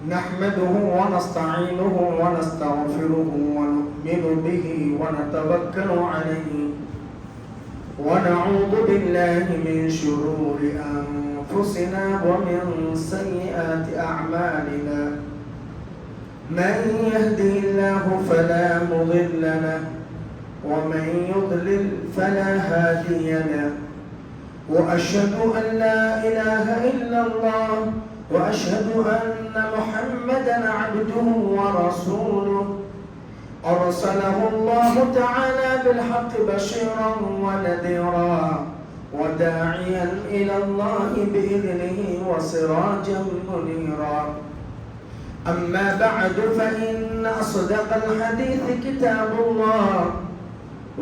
نحمده ونستعينه ونستغفره ونؤمن به ونتوكل عليه ونعوذ بالله من شرور أنفسنا ومن سيئات أعمالنا من يهده الله فلا مضل له ومن يضلل فلا هادي له وأشهد أن لا إله إلا الله وأشهد أن محمدًا عبده ورسوله أرسله الله تعالى بالحق بشيرا ونذيرا وداعيا إلى الله بإذنه وسراجا منيرا أما بعد فإن أصدق الحديث كتاب الله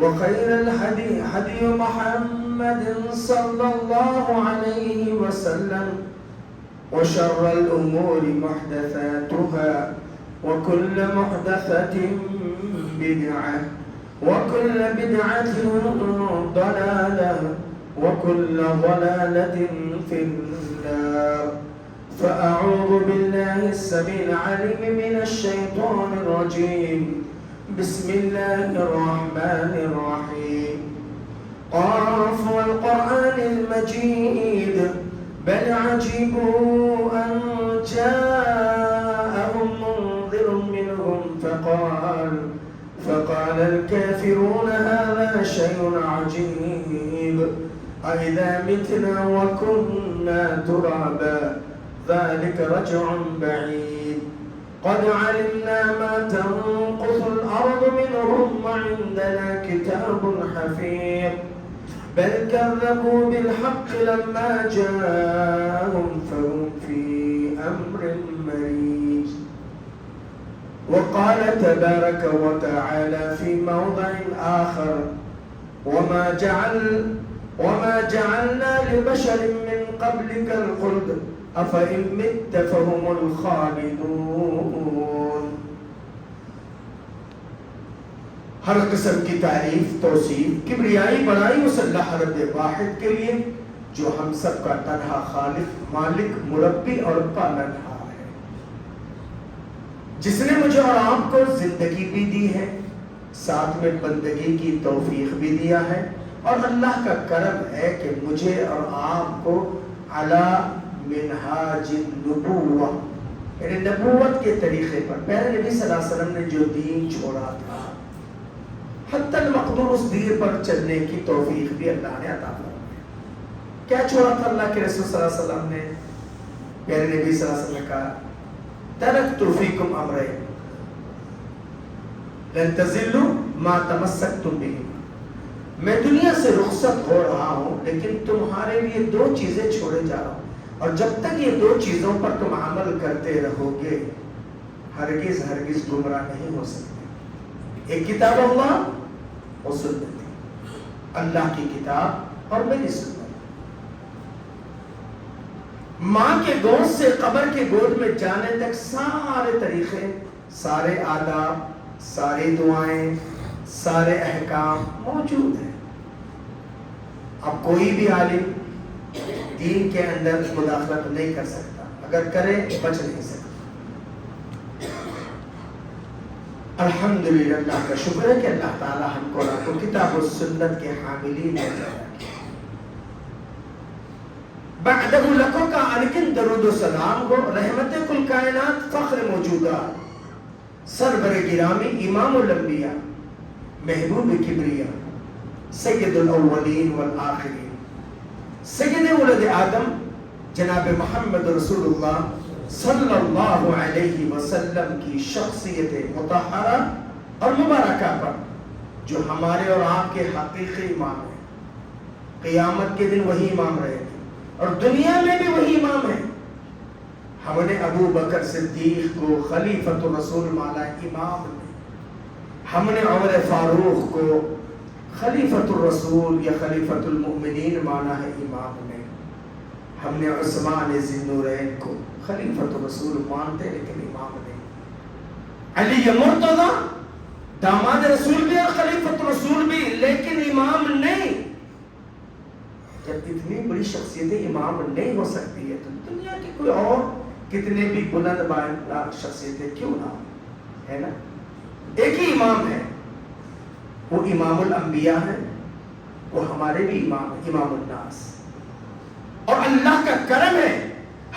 وخير الهدي هدي محمد صلى الله عليه وسلم وشر الأمور محدثاتها وكل محدثة بدعة وكل بدعة ضلالة وكل ضلالة في النار فأعوذ بالله السميع العليم من الشيطان الرجيم بسم الله الرحمن الرحيم قاف والقرآن المجيد بل عجبوا أن جاءهم منذر منهم فقال الكافرون هذا شيء عجيب أإذا متنا وكنا ترابا ذلك رجع بعيد قد علمنا ما تنقص الأرض منهم وعندنا كتاب حفيظ بل كذبوا بالحق لما جاءهم فهم في أمر مريج وقال تبارك وتعالى في موضع آخر وما جعلنا لبشر من قبلك الخلد أفإن مت فهم الخالدون. ہر قسم کی تعریف توصیف کبریائی بڑائی اس اللہ رب واحد کے لیے جو ہم سب کا تنہا خالق مالک مربی اور پالنہار ہے، جس نے مجھے اور آپ کو زندگی بھی دی ہے، ساتھ میں بندگی کی توفیق بھی دیا ہے، اور اللہ کا کرم ہے کہ مجھے اور آپ کو علی منہاج النبوہ یعنی نبوت کے طریقے پر پہلے نبی صلی اللہ علیہ وسلم نے جو دین چھوڑا تھا حتی المقدور اس دین پر چلنے کی توفیق بھی اللہ نے عطا فرمائی. کیا چھوڑا تھا اللہ کے رسول صلی اللہ علیہ وسلم نے؟ پیارے نبی صلی اللہ علیہ وسلم نے کہا ترکت فیکم امرین لن تضلوا ما تمسکتم بہما. میں دنیا سے رخصت ہو رہا ہوں لیکن تمہارے لیے دو چیزیں چھوڑے جا رہا ہوں، اور جب تک یہ دو چیزوں پر تم عمل کرتے رہو گے ہرگز ہرگز گمراہ نہیں ہو سکتے. ایک کتاب اللہ اور سنت، اللہ کی کتاب اور میری سنت. ماں کے گود سے قبر کے گود میں جانے تک سارے طریقے، سارے آداب، ساری دعائیں، سارے احکام موجود ہیں. اب کوئی بھی عالم دین کے اندر مداخلت نہیں کر سکتا، اگر کرے بچ نہیں سکتا. الحمدللہ اللہ کا شکر ہے کہ اللہ تعالی ہم کو کتاب و سنت کے حاملین ہے. بعدہ لکھوں کا انکن درود و سلام ہو رحمت کل کائنات فخر موجودات سرور گرامی امام الانبیاء محبوب کبریا سید الاولین والآخرین سید ولد آدم جناب محمد رسول اللہ صلی اللہ علیہ وسلم کی شخصیت مطہرہ اور مبارکہ پر جو ہمارے اور آپ کے حقیقی امام ہیں. قیامت کے دن وہی امام رہے تھے اور دنیا میں بھی وہی امام ہیں. ہم نے ابو بکر صدیق کو خلیفۃ الرسول مانا امام نے، ہم نے عمر فاروق کو خلیفۃ الرسول یا خلیفۃ المؤمنین مانا ہے امام نے، ہم نے عثمان ذی النورین کو خلیفۃ الرسول مانتے لیکن امام نہیں. علی مرتضی داماد رسول بھی اور خلیفۃ الرسول بھی لیکن امام نہیں. جب اتنی بڑی شخصیتیں امام نہیں ہو سکتی ہے تو دنیا کی کوئی اور کتنے بھی بلند بالا شخصیتیں کیوں نہ ہے نا، ایک ہی امام ہے، وہ امام الانبیاء ہے، وہ ہمارے بھی امام ہے، امام الناس. اور اللہ کا کرم ہے،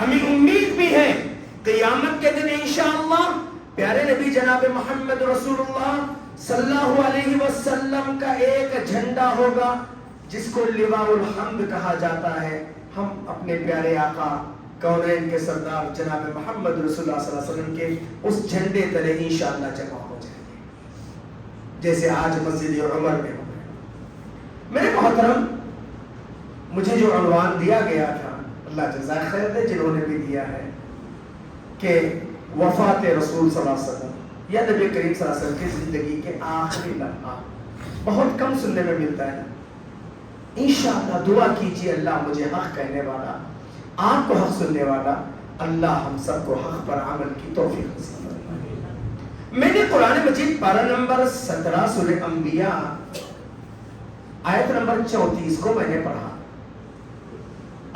ہمیں امید بھی ہے قیامت کے دن انشاءاللہ پیارے نبی جناب محمد رسول اللہ صلی اللہ علیہ وسلم کا ایک جھنڈا ہوگا جس کو لواء الحمد کہا جاتا ہے. ہم اپنے پیارے آقا کونین کے سردار جناب محمد رسول اللہ صلی اللہ علیہ وسلم کے اس جھنڈے تلے انشاءاللہ جمع ہو جائیں گے، جیسے آج مسجد عمر میں ہو گئے. میرے محترم، مجھے جو عنوان دیا گیا تھا، اللہ جزائے خیر دے جنہوں نے بھی دیا ہے، کہ وفات رسول صلی اللہ علیہ وسلم یا نبی کریم صلی اللہ علیہ وسلم کی زندگی کے آخری لمحہ، بہت کم سننے میں ملتا ہے. انشاءاللہ دعا کیجیے اللہ مجھے حق کہنے والا، آپ کو حق سننے والا، اللہ ہم سب کو حق پر عمل کی توفیق نصیب فرمائے. میں نے قرآن مجید پارہ نمبر 17 سورہ انبیاء آیت نمبر 34 کو میں نے پڑھا.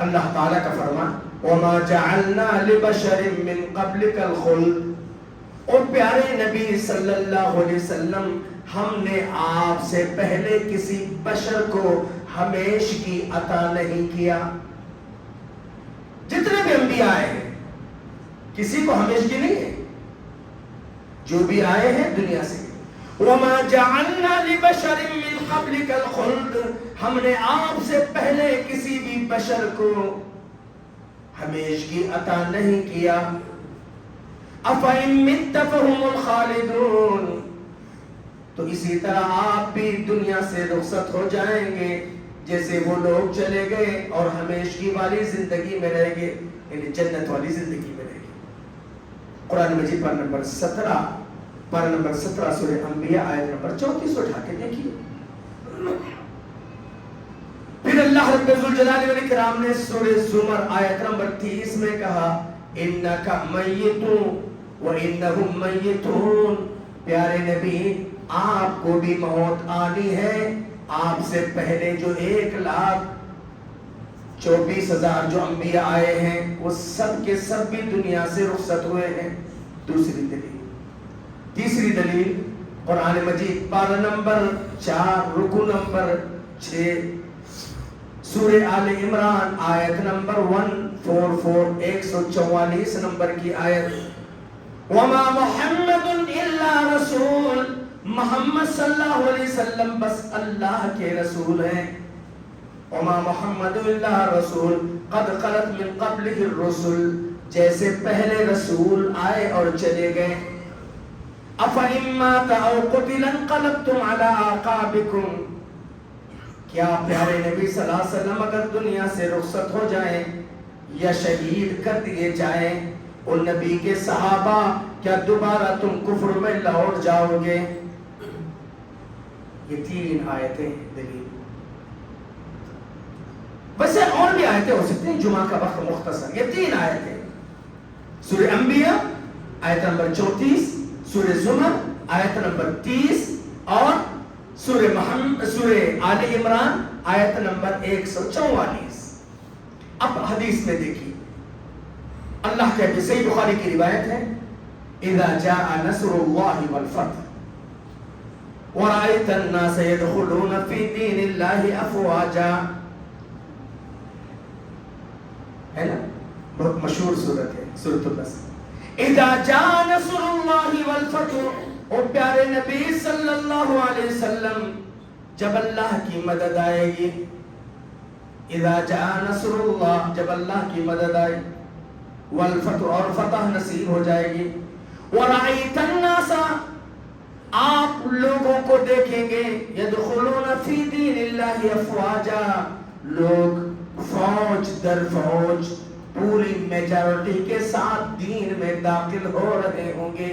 اللہ تعالیٰ کا فرمان وَمَا جَعَلْنَا لِبَشَرٍ مِّن قَبْلِكَ الْخُلْدَ، اور پیارے نبی صلی اللہ علیہ وسلم ہم نے آپ سے پہلے کسی بشر کو ہمیشگی عطا نہیں کیا. جتنے بھی انبیاء آئے ہیں کسی کو ہمیشگی نہیں ہے، جو بھی آئے ہیں دنیا سے. وَمَا جَعَلْنَا لِبَشَرٍ مِّن قَبْلِكَ الْخُلْدَ، ہم نے آپ سے پہلے کسی بھی بشر کو ہمیشگی عطا نہیں کیا. أَفَإِن مِّتَّ فَهُمُ الْخَالِدُونَ، تو اسی طرح آپ بھی دنیا سے رخصت ہو جائیں گے جیسے وہ لوگ چلے گئے اور ہمیشگی والی زندگی میں رہیں گے، یعنی جنت والی زندگی میں رہیں گے. قرآن مجید پارہ نمبر 17 سورہ انبیاء آیت نمبر 34 اٹھا کے دیکھیے. پھر اللہ رب ذوالجلال والاکرام نے سورہ زمر آیت نمبر 30 میں کہا إِنَّكَ مَيِّتٌ وَإِنَّهُمْ مَيِّتُونَ، پیارے نبی آپ کو بھی موت آنی ہے. آپ سے پہلے جو 1,24,000 جو انبیاء آئے ہیں وہ سب کے سب بھی دنیا سے رخصت ہوئے ہیں. دوسری دلیل. تیسری دلیل قرآن مجید پارہ نمبر 4 رکو نمبر 6 سورہ آل عمران آیت نمبر 144 144 نمبر کی آیت. وَمَا مُحَمَّدٌ إِلَّا رَسُولٌ، محمد صلی اللہ علیہ وسلم بس اللہ کے رسول ہیں. وَمَا مُحَمَّدٌ إِلَّا رَسُولٌ قَدْ خَلَتْ مِن قَبْلِهِ الرُّسُلُ، جیسے پہلے رسول آئے اور چلے گئے. أَفَإِن مَّاتَ أَوْ قُتِلَ انقلبتم عَلَىٰ أَعْقَابِكُمْ، کیا پیارے نبی صلی اللہ علیہ وسلم اگر دنیا سے رخصت ہو جائیں یا شہید کر دیے جائیں اور نبی کے صحابہ، کیا دوبارہ تم کفر میں لوٹ جاؤ گے؟ یہ 3 آیتیں دلیل. ویسے اور بھی آیتیں ہو سکتی ہیں، جمعہ کا وقت مختصر. یہ 3 آیتیں سورہ انبیاء آیت نمبر 34، سورہ زمر آیت نمبر 30 اور سورہ آل عمران آیت نمبر 144. اب حدیث میں دیکھیے، اللہ کہتے ہیں، صحیح بخاری کی روایت ہے، اذا جاء نصر اللہ والفتح ورأيت الناس يدخلون في دين الله افواجا، ہے نا، بہت مشہور سورت ہے سورۃ النصر. اذا جاء نصر اللہ والفتح، اور پیارے نبی صلی اللہ علیہ وسلم جب اللہ کی مدد آئے گی، اذا جاء نصر اللہ، جب اللہ کی مدد آئے، والفتح، اور فتح نصیب ہو جائے گی. ورأيت الناس، آپ لوگوں کو دیکھیں گے، يدخلون في دين الله افواجا، لوگ فوج در فوج پوری میجورٹی کے ساتھ دین میں داخل ہو رہے ہوں گے.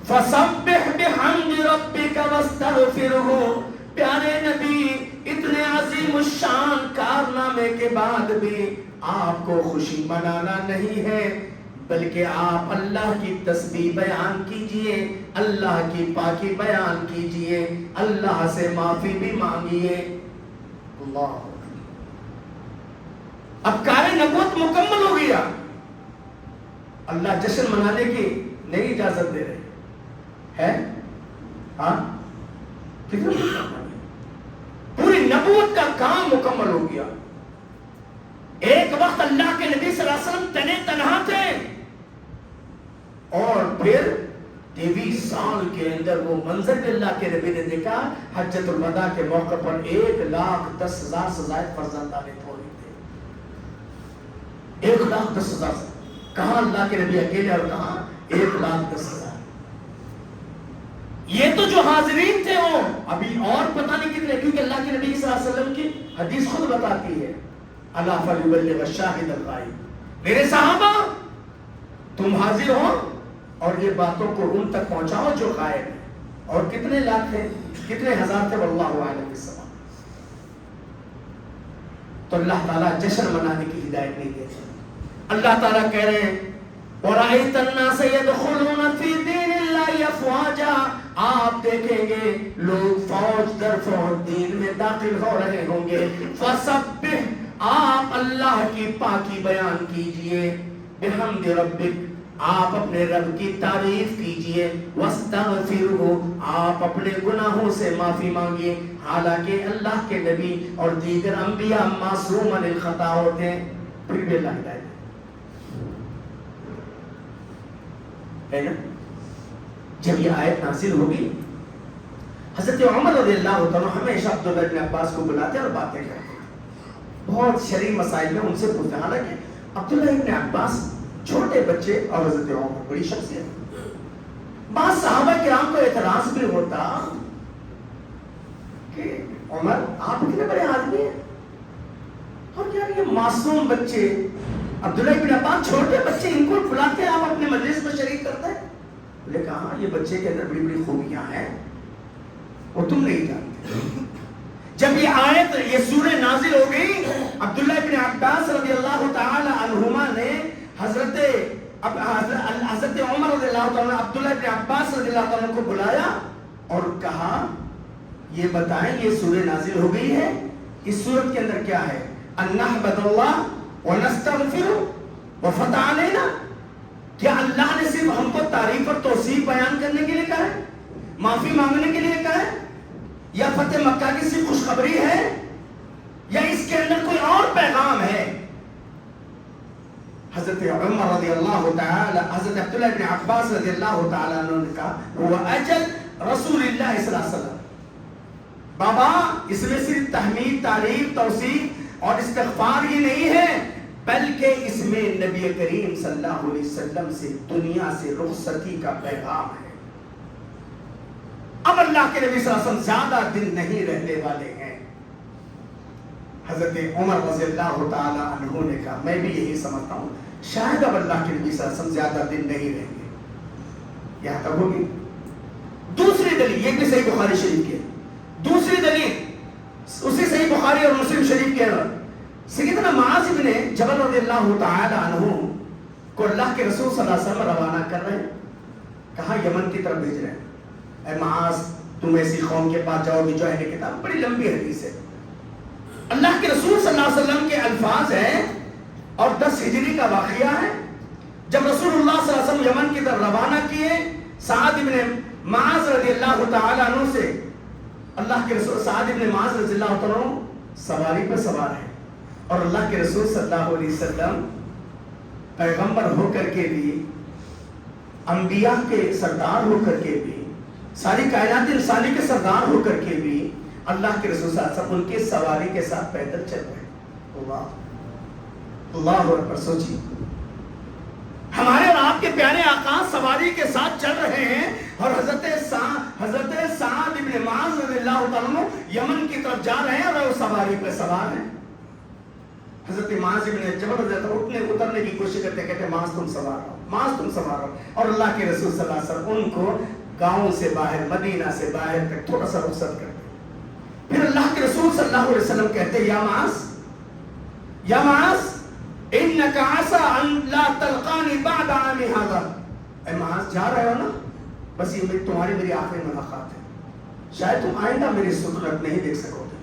فسبح بحمد ربک واستغفرہ، پیارے نبی اتنے عظیم الشان کارنامے کے بعد بھی آپ کو خوشی منانا نہیں ہے، بلکہ آپ اللہ کی تسبیح بیان کیجئے، اللہ کی پاکی بیان کیجئے، اللہ سے معافی بھی مانگیے. اللہ، اب کار نبوت مکمل ہو گیا. اللہ جشن منانے کی نہیں اجازت دے رہے ہے؟ ہاں کتنے پوری نبوت کا کام مکمل ہو گیا. ایک وقت اللہ کے نبی صلی اللہ علیہ وسلم تنے تنہا تھے اور پھر 23 سال کے اندر وہ منظر کے اللہ کے نبی نے دیکھا. حجۃ الوداع کے موقع پر 1,10,000 سے زائد فرزند نامزد ہو رہے تھے. 1,10,000. کہاں اللہ کے نبی اکیلے اور کہاں 1,10,000. یہ تو جو حاضرین تھے وہ ابھی اور پتہ نہیں کتنے, کیونکہ اللہ کے نبی صلی اللہ علیہ وسلم کی حدیث خود بتاتی ہے الا فلیبلغ الشاہد الغائب. میرے صحابہ تم حاضر ہو اور یہ باتوں کو ان تک پہنچاؤ جو غائب ہے. اور کتنے لاکھ تھے, کتنے ہزار تھے, واللہ اعلم بالصواب. تو اللہ تعالیٰ جشن منانے کی ہدایت نہیں دیتے. اللہ تعالیٰ کہہ رہے ہیں وَرَأَيْتَ النَّاسَ يَدْخُلُونَ فِي دِينِ اللَّهِ أَفْوَاجًا. آپ دیکھیں گے لوگ فوج در فوج دین میں داخل ہو رہے ہوں گے. فَسَبِّحْ, آپ اللہ کی پاکی بیان کیجئے. بِحَمْدِ رَبِّكَ, آپ اپنے رب کی تعریف کیجئے. وَاسْتَغْفِرْهُ, آپ اپنے گناہوں سے معافی مانگیے. حالانکہ اللہ کے نبی اور دیگر انبیاء معصوم عن الخطا ہوتے ہیں, پھر بھی اللہ ہدایت ہے نا. جب یہ آیت نازل ہوگی, حضرت عمر رضی اللہ عنہ ہمیشہ عبداللہ ابن عباس کو بلاتے اور باتیں کرتے, بہت شرعی مسائل میں ان سے پوچھتے. حالانکہ عبداللہ ابن عباس چھوٹے بچے اور حضرت عمر بڑی شخصیت. بعض صحابہ کرام کو اعتراض بھی ہوتا کہ عمر آپ اتنے بڑے آدمی ہیں اور کیا یہ معصوم بچے عبداللہ ابن عباس چھوٹے بچے, ان کو بلاتے ہیں, آپ اپنے مجلس میں شریک کرتے ہیں. بولے کہا یہ بچے کے اندر بڑی بڑی خوبیاں ہیں وہ تم نہیں جانتے. جب یہ آیت یہ سورہ نازل ہو گئی, عبداللہ ابن عباس رضی اللہ تعالی عنہما نے حضرت عمر رضی اللہ تعالی عبداللہ ابن عباس رضی اللہ تعالی کو بلایا اور کہا یہ بتائیں یہ سورہ نازل ہو گئی ہے, اس سورت کے اندر کیا ہے؟ ان نحمد اللہ ونستغفر وفتح علینا. کیا اللہ نے صرف ہم کو تعریف اور توصیف بیان کرنے کے لیے کہا ہے, معافی مانگنے کے لیے کہا ہے, یا فتح مکہ کی صرف خوشخبری ہے, یا اس کے اندر کوئی اور پیغام ہے؟ حضرت عمر رضی اللہ تعالی, حضرت عبداللہ ابن عباس رضی اللہ تعالی عنہ نے کہا وہ اجل رسول اللہ صلی اللہ علیہ وسلم. بابا اس میں صرف تحمید, تعریف, توصیف اور استغفار ہی نہیں ہے, بلکہ اس میں نبی کریم صلی اللہ علیہ وسلم سے دنیا سے رخصتی کا پیغام ہے. اب اللہ کے نبی صلی اللہ علیہ وسلم زیادہ دن نہیں رہنے والے ہیں. حضرت عمر رضی اللہ تعالی عنہ نے کہا میں بھی یہی سمجھتا ہوں, شاید اب اللہ کے نبی صلی اللہ علیہ وسلم زیادہ دن نہیں رہیں گے. یہاں تک ہوگی. دوسری دلیل, یہ بھی صحیح بخاری شریف کی ہے. دوسری دلیل اسی صحیح بخاری اور مسلم شریف کے اندر سیدنا معاذ بن جبل رضی اللہ تعالی عنہ کو اللہ کے رسول صلی اللہ علیہ وسلم روانہ کر رہے ہیں. کہاں؟ یمن کی طرف بھیج رہے ہیں. اے معاذ تم ایسی قوم کے پاس جاؤ گے جو اہل کتاب, بڑی لمبی حدیث ہے. اللہ کے رسول صلی اللہ علیہ وسلم کے الفاظ ہیں اور 10 ہجری کا واقعہ ہے. جب رسول اللہ صلی اللہ علیہ وسلم یمن کی طرف روانہ کیے, سعد بن معاذ رضی اللہ تعالی عنہ سے, اللہ کے رسول سعد بن معاذ رضی اللہ تعالی عنہ سواری پر سوار ہے اور اللہ کے رسول صلی اللہ علیہ وسلم پیغمبر ہو کر کے بھی, انبیاء کے سردار ہو کر کے بھی, ساری کائنات انسانی کے سردار ہو کر کے بھی اللہ کے رسول صلی اللہ علیہ وسلم ان کی سواری کے ساتھ پیدل چل رہے ہیں. اللہ اکبر. سوچیے ہمارے اور آپ کے پیارے آقا سواری کے ساتھ چل رہے ہیں اور حضرت سعد بن معاذ رضی اللہ تعالیٰ عنہ یمن کی طرف جا رہے ہیں اور وہ سواری پہ سوار ہیں. حضرت معاذ بن جبل رضی اللہ عنہ اترنے کی کوشش کرتے کہتے معاذ تم سوار ہو, معاذ تم سوار ہو. اور اللہ کے رسول صلی اللہ علیہ وسلم ان کو گاؤں سے باہر, مدینہ سے باہر تک تھوڑا سا رخصت کرتے. پھر اللہ کے رسول صلی اللہ علیہ وسلم کہتے یا معاذ انک عسى ان لا تلقانی بعد عامی هذا. اے معاذ جا رہے ہو نا, بس یہ تمہاری میری آخری ملاقات ہے, شاید تم آئندہ میری صورت نہیں دیکھ سکو گے,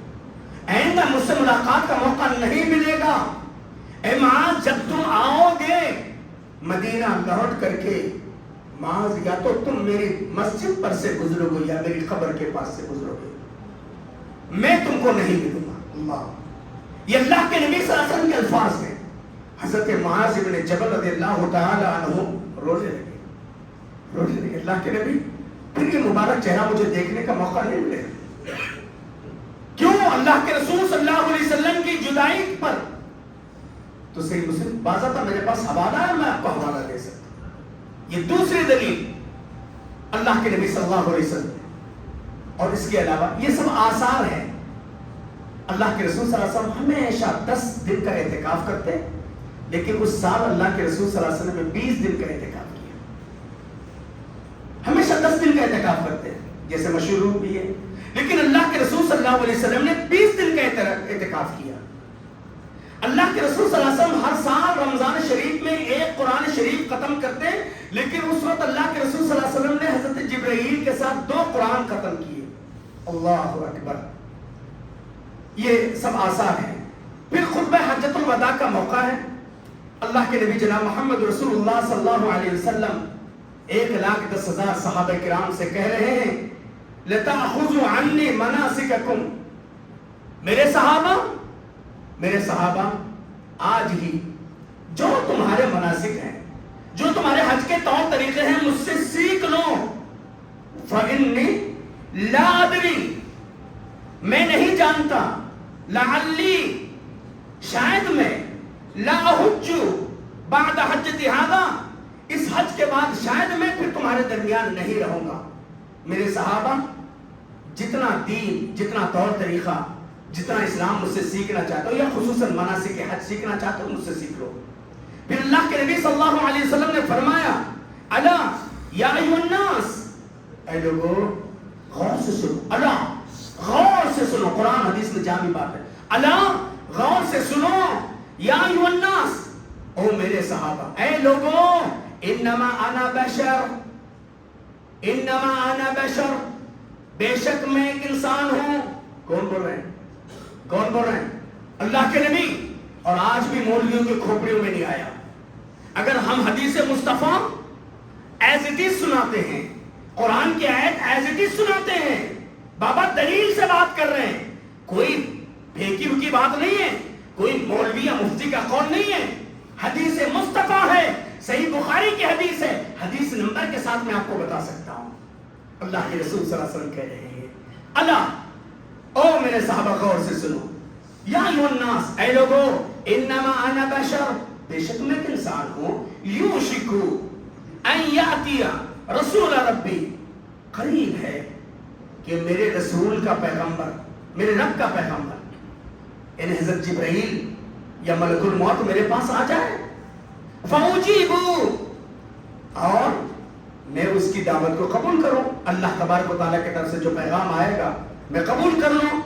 آئندہ مجھ سے ملاقات کا موقع نہیں ملے گا. اے معاذ جب تم آؤ گے مدینہ لوٹ کر کے معاذ یا تو تم میری مسجد پر سے گزرو گے یا میری قبر کے پاس سے گزرو گے، میں تم کو نہیں ملوں گا۔ اللہ، یہ اللہ کے نبی صلی اللہ علیہ وسلم کے الفاظ ہیں۔ حضرت معاذ بن جبل رضی اللہ تعالی عنہ رونے لگے، اللہ کے نبی پھر یہ مبارک چہرہ مجھے دیکھنے کا موقع نہیں ملے، کیوں؟ اللہ کے رسول صلی اللہ علیہ وسلم کی جدائی پر تو صحیح مسلم بازا تھا، میرے پاس حوالہ ہے، میں آپ کو حوالہ دے سکتا ہوں۔ یہ دوسری دلیل اللہ کے نبی صلی اللہ علیہ وسلم، اور اس کے علاوہ یہ سب آثار ہیں۔ اللہ کے رسول صلی اللہ علیہ وسلم ہمیشہ 10 دن کا اعتکاف کرتے، لیکن اس سال اللہ کے رسول صلی اللہ علیہ وسلم نے 20 دن کا اعتکاف کیا، ہمیشہ 10 دن کا اعتکاف کرتے ہیں جیسے مشہور بھی ہے، لیکن اللہ کے رسول صلی اللہ علیہ وسلم نے 20 دن کا اعتکاف کیا۔ اللہ کے رسول صلی اللہ علیہ وسلم ہر سال رمضان شریف میں ایک قرآن شریف ختم کرتے، لیکن اس وقت اللہ کے رسول صلی اللہ علیہ وسلم نے حضرت جبرائیل کے ساتھ 2 قرآن ختم کیے۔ اللہ اکبر، یہ سب آثار ہیں۔ پھر خطبہ حجۃ الوداع کا موقع ہے، اللہ کے نبی جناب محمد رسول اللہ صلی اللہ علیہ وسلم 1,10,000 صحابہ کرام سے کہہ رہے ہیں لَتَأْخُذُوا عَنِّي مَنَاسِكَكُمْ، میرے صحابہ آج ہی جو تمہارے مناسک ہیں، جو تمہارے حج کے طور طریقے ہیں، مجھ سے سیکھ لو۔ فَإِنِّي لَا أَدْرِي، میں نہیں جانتا، لَعَلِّي، شاید میں، لَا أَحُجُّ بَعْدَ حَجَّتِ هَذَا، اس حج کے بعد شاید میں پھر تمہارے درمیان نہیں رہوں گا۔ میرے صحابہ جتنا دین، جتنا طور طریقہ، جتنا اسلام مجھ سے سیکھنا چاہتے ہو، یا خصوصاً مناسک حج سیکھنا چاہتے ہو، مجھ سے سیکھ لو۔ پھر اللہ کے نبی صلی اللہ علیہ وسلم نے فرمایا الا یا ایھا الناس، اے لوگو غور سے سنو، الا غور سے سنو، قرآن حدیث میں جامع بات ہے، الا غور سے سنو، یا ایھا الناس، او میرے صحابہ، اے لوگو، انما انا بشر، انما انا بشر، بے شک میں ایک انسان ہوں۔ کون بول رہے ہیں؟ کون بول رہے ہیں؟ اللہ کے نبی۔ اور آج بھی مولویوں کے کھوپڑیوں میں نہیں آیا۔ اگر ہم حدیث مصطفیٰ ایز اٹ از سناتے ہیں، قرآن کی آیت ایز اٹ از سناتے ہیں، بابا دلیل سے بات کر رہے ہیں، کوئی پھینکی ہوئی بات نہیں ہے، کوئی مولوی یا مفتی کا قول نہیں ہے، حدیث مصطفیٰ ہے، صحیح بخاری کی حدیث ہے، حدیث نمبر کے ساتھ میں آپ کو بتا سکتا ہوں۔ اللہ کے رسول صلی اللہ علیہ وسلم کہہ رہے ہیں اللہ، او میرے صحابہ غور سے سنو، یا ایھا الناس، اے لوگو، انما انا بشر، بے شک میں ایک انسان ہوں، یوشک ان یاتی رسول ربی، قریب ہے کہ میرے رسول کا پیغمبر، میرے رب کا پیغمبر یعنی حضرت جبرائیل یا ملک الموت میرے پاس آ جائے، فاجیبوا، اور میں اس کی دعوت کو قبول کروں، اللہ تبارک و تعالیٰ کی طرف سے جو پیغام آئے گا میں قبول کر لوں۔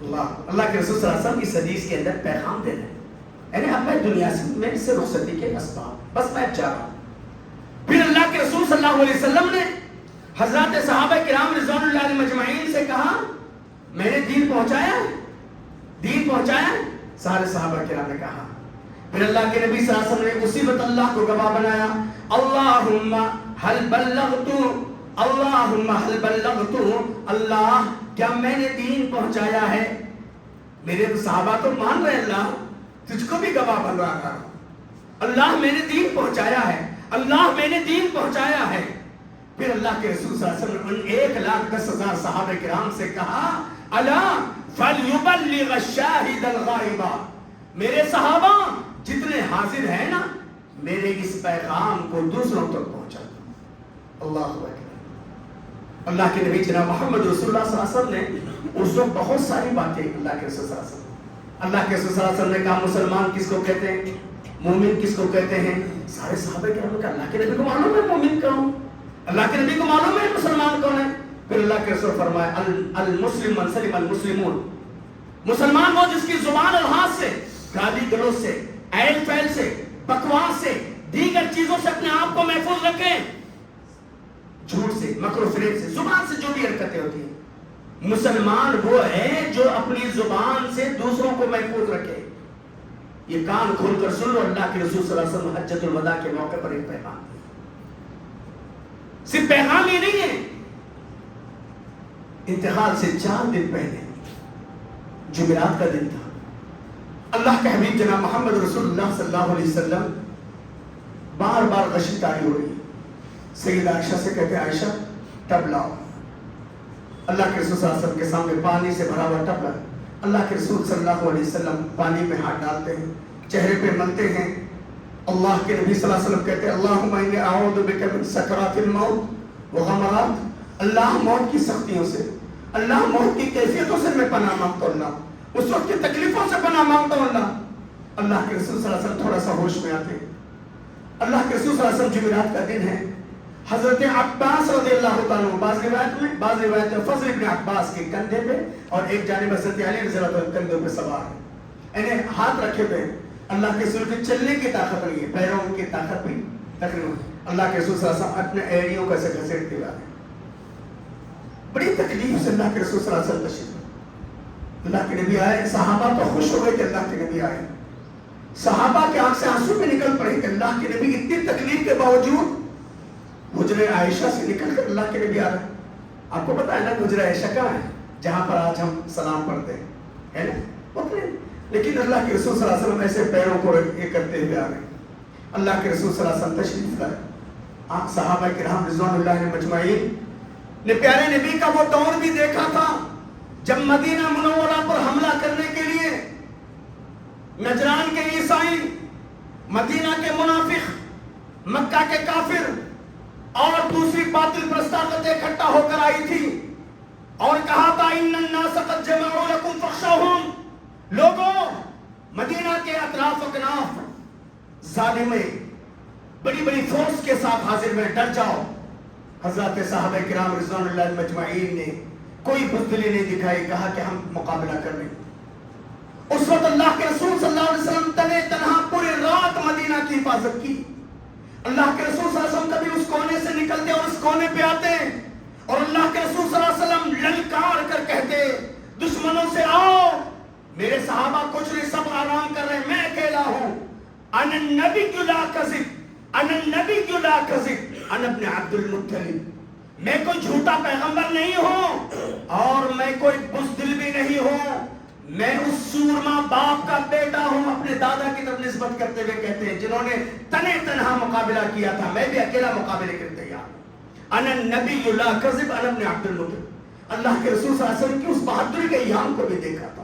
اللہ کے رسول صلی اللہ علیہ وسلم اس حدیث کے اندر پیغام دے رہے ہیں، یعنی اب میں دنیا سے رخصتی کے اسباب، بس میں جا رہا ہوں۔ پھر اللہ کے رسول صلی اللہ علیہ وسلم نے حضرات صحابہ کرام رضوان اللہ علیہم اجمعین سے کہا میں نے دین پہنچایا، دین پہنچایا؟ سارے صحابہ کرام نے کہا۔ پھر اللہ کے نبی صلی اللہ علیہ وسلم نے اسی وقت اللہ کو گواہ بنایا، اللہم حل بلغت، اللہم حل بلغت، اللہ کیا میں نے دین پہنچایا ہے؟ میرے صحابہ تو مان رہے اللہ، تجھ کو بھی گواہ بن رہا تھا، اللہ میں نے دین پہنچایا ہے، اللہ میں نے دین پہنچایا ہے۔ پھر اللہ کے رسول صلی اللہ علیہ وسلم نے 1,10,000 صحابہ کرام سے کہا الا فلیبلغ الشاہد الغائب، میرے صحابہ جتنے حاضر ہیں نا، میرے اس پیغام کو دوسروں تک پہنچا دو۔ اللہ اکبر۔ اللہ کے نبی جناب محمد رسول اللہ صلی اللہ علیہ وسلم نے اس وقت بہت ساری باتیں اللہ کے رسول صلی اللہ علیہ وسلم، اللہ کے رسول صلی اللہ علیہ وسلم نے کہا مسلمان کس کو کہتے ہیں، مومن کس کو کہتے ہیں؟ سارے صحابہ کرام نے کہا اللہ کے نبی کو معلوم ہے مومن کون، اللہ کے نبی کو معلوم ہے مسلمان کون ہے۔ پھر اللہ کے رسول فرمایا المسلم من سلم المسلمون، مسلمان وہ جس کی زبان اور ہاتھ سے گالی گلوچ سے، ایل فیل سے، بکواس سے، دیگر چیزوں سے اپنے آپ کو محفوظ رکھیں، جھوٹ سے، مکر و فریب سے، زبان سے جو بھی حرکتیں ہوتی ہیں۔ مسلمان وہ ہے جو اپنی زبان سے دوسروں کو محفوظ رکھے، یہ کان کھول کر سن لو، اللہ کے رسول صلی اللہ علیہ وسلم حجۃ الوداع کے موقع پر ایک پیغام دیا۔ صرف پیغام یہ نہیں ہے، انتقال سے 4 دن پہلے جمعرات کا دن تھا، اللہ کے حبیب جناب محمد رسول اللہ صلی اللہ علیہ وسلم بار بار غشی طاری ہو رہی ہے، سیدہ عائشہ سے کہتے ہیں عائشہ ٹب لاؤ۔ اللہ کے رسول صلی اللہ علیہ وسلم کے سامنے پانی سے بھرا ہوا ٹب لاؤ، اللہ کے رسول صلی اللہ علیہ وسلم پانی میں ہاتھ ڈالتے ہیں، چہرے پہ ملتے ہیں، اللہ کے نبی صلی اللہ علیہ وسلم کہتے ہیں اللہم انی اعوذ بک من سکرات الموت وغمرات، اللہ موت کی سختیوں سے، اللہ موت کی کیفیتوں سے میں پناہ مانگتا ہوں، اللہ اس وقت کی تکلیفوں سے پناہ مانگتا ہوں اللہ۔ اللہ کے رسول صلی اللہ علیہ وسلم تھوڑا سا ہوش میں آتے ہیں، اللہ کے رسول صلی اللہ علیہ وسلم جمعرات کا دن ہے، حضرت عباس رضی اللہ تعالیٰ بعض روایت میں فضل ابن عباس کے کندھے پہ اور ایک جانب حضرت علی رضی اللہ عنہ کندھوں پہ سوار ہے، انہیں ہاتھ رکھے ہوئے، اللہ کے رسول کے چلنے کی طاقت نہیں ہے، پیروں کی طاقت بھی تقریباً، اللہ کے رسول صلی اللہ علیہ وسلم اپنے ایڑیوں کو ایسے گھسیٹتے ہوئے، بڑی تکلیف سے اللہ کے رسول صلی اللہ علیہ وسلم تشریف، اللہ کے نبی آئے، صحابہ تو خوش ہو گئے کہ اللہ کے نبی آئے، صحابہ کے آنکھ سے آنسو بھی نکل پڑے کہ اللہ کے نبی اتنی تکلیف کے باوجود حجرہ عائشہ سے نکل کر اللہ کے نبی آ رہے ہیں۔ آپ کو پتا ہے نا حجرہ عائشہ کہاں ہے؟ جہاں پر آج ہم سلام پڑھتے ہیں، ہے نا؟ لیکن اللہ کے رسول صلی اللہ علیہ وسلم ایسے پیروں کو یہ کرتے ہوئے آ رہے ہیں، اللہ کے رسول صلی اللہ علیہ وسلم تشریف لائے، صحابہ کرام رضوان اللہ مجمعین نے پیارے نبی کا وہ دور بھی دیکھا تھا جب مدینہ منورہ پر حملہ کرنے کے لیے نجران کے عیسائی، مدینہ کے منافق، مکہ کے کافر اور دوسری باطل پرست طاقتیں اکٹھا ہو کر آئی تھی اور کہا تھا ان الناس قد جمعوا لكم فاخشوهم، لوگوں مدینہ کے اطراف اکناف ظالمیں بڑی بڑی فورس کے ساتھ حاضر میں، ڈر جاؤ۔ حضرات صحابہ کرام رضوان اللہ مجمعین نے کوئی بزدلی نہیں دکھائی، کہا کہ ہم مقابلہ کر رہے ہیں۔ اس وقت اللہ کے رسول صلی اللہ علیہ وسلم تنے تنہا پوری رات مدینہ کی حفاظت کی۔ اللہ کے رسول صلی اللہ علیہ وسلم کبھی اس کونے سے نکلتے اور اس کونے پہ آتے اور اللہ کے رسول صلی اللہ علیہ وسلم للکار کر کہتے دشمنوں سے آؤ، میرے صحابہ کچھ نہیں، سب آرام کر رہے ہیں، میں اکیلا ہوں، انا النبی لا کذب، انا النبی لا کذب، انا ابن عبد المطلب، میں کوئی جھوٹا پیغمبر نہیں ہوں اور میں کوئی بزدل بھی نہیں ہوں، میں اس سورما باپ کا بیٹا ہوں، اپنے دادا کی طرف نسبت کرتے ہوئے کہتے ہیں جنہوں نے تنے تنہا مقابلہ کیا تھا، میں بھی اکیلا مقابلے کے لیے تیار ہوں، انا النبی لا کذب، انا ابن عبد المطلب۔ اللہ کے رسول صلی اللہ علیہ وسلم کی اس بہادری کے ایام کو بھی دیکھا تھا۔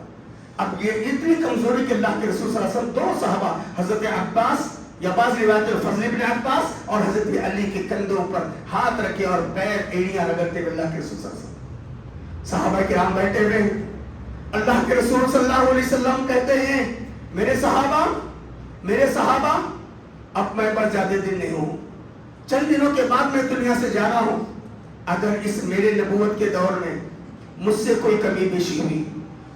اب یہ اتنی کمزوری کہ اللہ کے رسول صلی اللہ علیہ وسلم دو صحابہ حضرت عباس یا بعض روایت فضل ابن عباس اور حضرت علی کے کندھوں پر ہاتھ رکھے اور پیر ایڑیاں رگڑتے ہوئے اللہ کے رسول صلی اللہ علیہ وسلم، صحابہ کرام بیٹھے ہوئے ہیں۔ اللہ کے رسول صلی اللہ علیہ وسلم کہتے ہیں میرے صحابہ اب میں پر زیادہ دن نہیں ہوں، چند دنوں کے بعد میں دنیا سے جا رہا ہوں، اگر اس میرے نبوت کے دور میں مجھ سے کوئی کمی بیشی ہوئی،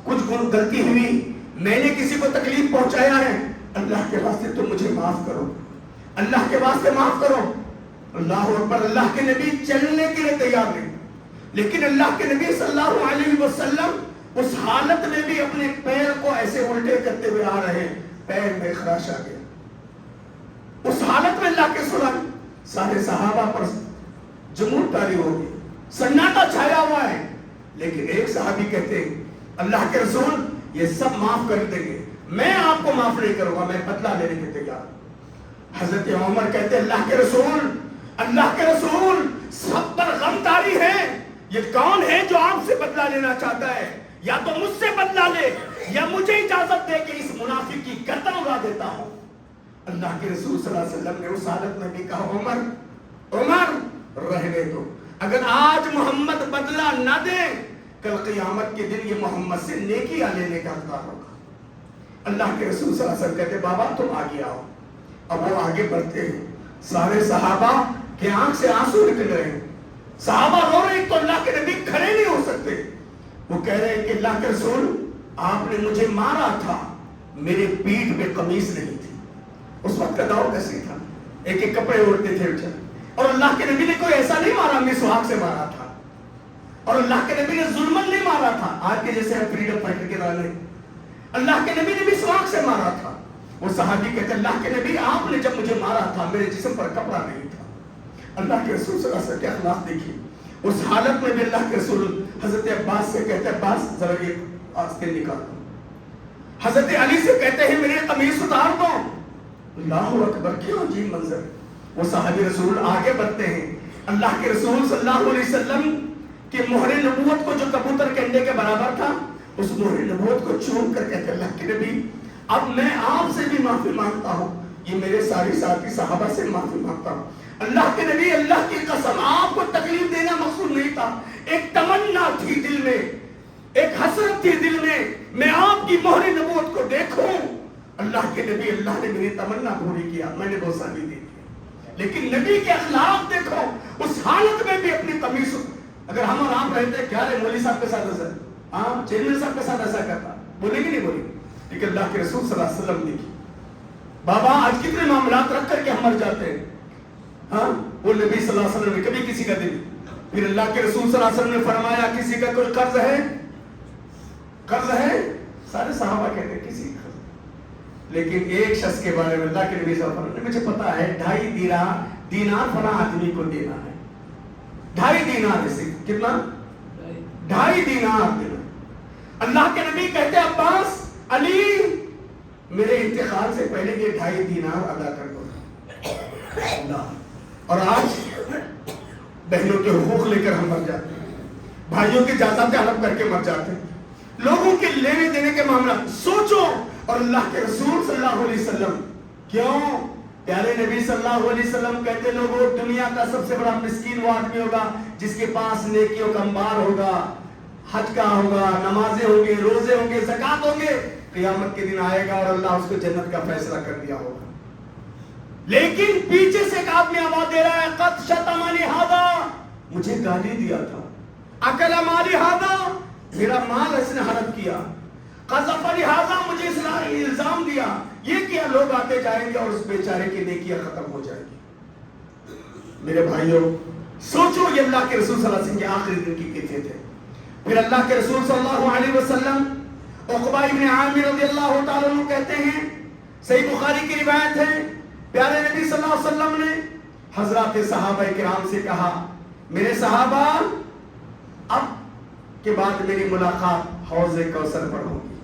کچھ غلطی ہوئی، میں نے کسی کو تکلیف پہنچایا ہے، اللہ کے واسطے تم مجھے معاف کرو، اللہ کے واسطے معاف کرو۔ اللہ اکبر، اللہ کے نبی چلنے کے لیے تیار نہیں، لیکن اللہ کے نبی صلی اللہ علیہ وسلم اس حالت میں بھی اپنے پیر کو ایسے الٹے کرتے ہوئے آ رہے ہیں، پیر میں خراش آ گیا۔ اس حالت میں اللہ کے سلام سارے صحابہ پر جمود طاری ہو گئی، سناٹا چھایا ہوا ہے، لیکن ایک صحابی کہتے ہیں اللہ کے رسول یہ سب معاف کر دیں گے، میں آپ کو معاف نہیں کروں گا، میں بدلہ لینے کے تیار۔ حضرت عمر کہتے ہیں اللہ کے رسول سب پر غم طاری ہے، یہ کون ہے جو آپ سے بدلہ لینا چاہتا ہے؟ یا تو مجھ سے بدلہ لے یا مجھے اجازت دے کہ اس منافق کی گردن اڑا دیتا ہوں۔ اللہ کے رسول صلی اللہ علیہ وسلم نے اس حالت میں بھی کہا عمر رہنے دو، اگر آج محمد بدلہ نہ دے کل قیامت کے دن یہ محمد سے نیکیاں لینے کا حقدار ہوگا۔ اللہ کے رسول صلی اللہ علیہ وسلم کہتے بابا تم آگے آؤ، اب وہ آگے بڑھتے ہیں، سارے صحابہ کے آنکھ سے آنسو نکل رہے ہیں، صحابہ رو رہے ہیں تو اللہ کے نبی کھڑے نہیں ہو سکتے، وہ کہہ رہے ہیں کہ اللہ کے رسول آپ نے مجھے مارا تھا، میرے پیٹھ پہ قمیص نہیں تھی، اس وقت کا دور کیسے تھا، ایک ایک کپڑے اوڑھتے تھے بیچارے، اور اللہ کے نبی نے کوئی ایسا نہیں مارا مسواک سے مارا تھا، اور اللہ کے نبی نے ظلمن نہیں مارا تھا، آج کے جیسے ہم فریڈم فائٹر کے دانے، اللہ کے نبی نے مسواک سے مارا تھا، وہ صحابی کہتے اللہ کے نبی آپ نے جب مجھے مارا تھا میرے جسم پر کپڑا نہیں تھا. اللہ کے رسول صلی اللہ علیہ وسلم کے اخلاق دیکھیے. اس حالت میں بھی اللہ کے رسول حضرت عباس سے کہتے ہیں عباس ذرا یہ آستین نکال دو. حضرت علی سے کہتے ہیں میری قمیص اتار دو. اللہ اکبر کیا عجیب منظر. وہ صحابی رسول آگے بڑھتے ہیں. اللہ کے رسول صلی اللہ علیہ وسلم کہ مہر نبوت کو جو کبوتر کے انڈے کے برابر تھا اس مہر نبوت کو چوم کر کہتے اللہ کے نبی اب میں آپ سے بھی معافی مانگتا ہوں, یہ میرے سارے ساتھی صحابہ سے معافی مانگتا ہوں. اللہ کے نبی اللہ کی قسم آپ کو تکلیف دینا مقصود نہیں تھا, ایک تمنا تھی دل میں, ایک حسرت تھی دل میں آپ کی مہر نبوت کو دیکھوں. اللہ کے نبی اللہ نے میری تمنا پوری کیا, میں نے بوسہ بھی دے دیا. لیکن نبی کے اخلاق دیکھو, اس حالت میں بھی اپنی قمیص. اگر ہم اور آپ رہتے کیا رہے مولوی صاحب کے ساتھ ایسا, ہاں چیئرمین صاحب کے ساتھ ایسا کرتا, بولے گی نہیں بولے گی. لیکن اللہ کے رسول صلی اللہ علیہ وسلم نے کی. بابا آج کتنے معاملات رکھ کر کے ہم مر جاتے ہیں. ہاں وہ نبی صلی اللہ علیہ وسلم نے کبھی کسی کا دل. پھر اللہ کے رسول صلی اللہ علیہ وسلم نے فرمایا کسی کا کوئی قرض ہے, قرض ہے, سارے صحابہ کہتے ہیں کسی کا. لیکن ایک شخص کے بارے میں اللہ کے نبی صلی اللہ علیہ وسلم نے مجھے پتا ہے 2.5 دینار فلاں آدمی کو دینا ہے. 2.5 دینار سے کتنا 2.5 دینار دینا. اللہ کے نبی کہتے عباس علی میرے انتقال سے پہلے یہ 2.5 دینار ادا کر دو. اللہ. اور آج بہنوں کے حقوق لے کر ہم مر جاتے ہیں, بھائیوں کی جائیداد ہڑپ کر کے مر جاتے ہیں, لوگوں کے لینے دینے کے معاملہ سوچو. اور اللہ کے رسول صلی اللہ علیہ وسلم کیوں پیارے نبی صلی اللہ علیہ وسلم کہتے لوگوں دنیا کا سب سے بڑا مسکین وہ آدمی ہوگا جس کے پاس نیکیوں کا انبار ہوگا, حج کا ہوگا, نمازیں ہوں گے, روزے ہوں گے, زکات ہوں گے. قیامت کے دن آئے گا اور اللہ اس کو جنت کا فیصلہ کر دیا ہوگا. لیکن پیچھے سے ایک آدمی آواز دے رہا ہے قد شتمنی ھذا, مجھے گالی دیا تھا, اکل مالی ھذا, میرا مال اس نے حرام کیا, قذفنی ھذا, مجھے اس نے الزام دیا, یہ کیا. لوگ آتے جائیں گے اور اس بیچارے کی نیکیاں ختم ہو جائیں گی. میرے بھائیوں سوچو یہ اللہ کے رسول صلی اللہ علیہ وسلم کے آخری دن کی کیفیت ہے. پھر اللہ کے رسول صلی اللہ علیہ وسلم عقبہ ابن عامر رضی اللہ تعالیٰ عنہ کہتے ہیں, صحیح بخاری کی روایت ہے, پیارے نبی صلی اللہ علیہ وسلم نے حضرات صحابہ کرام سے کہا میرے صحابہ اب کے بعد میری ملاقات حوض کوثر پر ہوگی,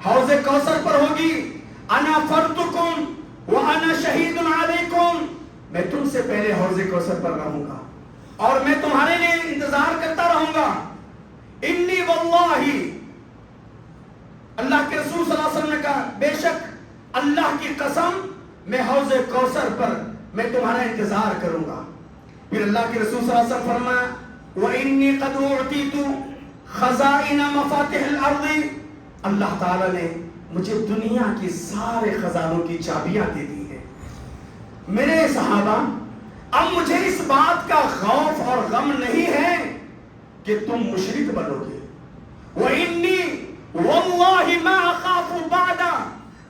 حوض کوثر پر ہوگی. انا فرتکم وانا شہید علیکم, میں تم سے پہلے حوض کوثر پر رہوں گا اور میں تمہارے لیے انتظار کرتا رہوں گا. انی واللہ, اللہ کے رسول صلی اللہ علیہ وسلم نے کہا بے شک اللہ کی قسم میں حوض کوثر پر میں تمہارا انتظار کروں گا. پھر اللہ کے رسول صلی اللہ علیہ وسلم فرمایا وَإِنِّي قَدْ أُعْطِيتُ خَزَائِنَ مَفَاتِحِ الْأَرْضِ, اللہ تعالیٰ نے مجھے دنیا کی سارے خزانوں کی چابیاں دے دی ہیں. میرے صحابہ اب مجھے اس بات کا خوف اور غم نہیں ہے کہ تم مشرک بنو گے. وَإِنِّي وَاللَّهِ مَا أَخَافُ بَعْدَ,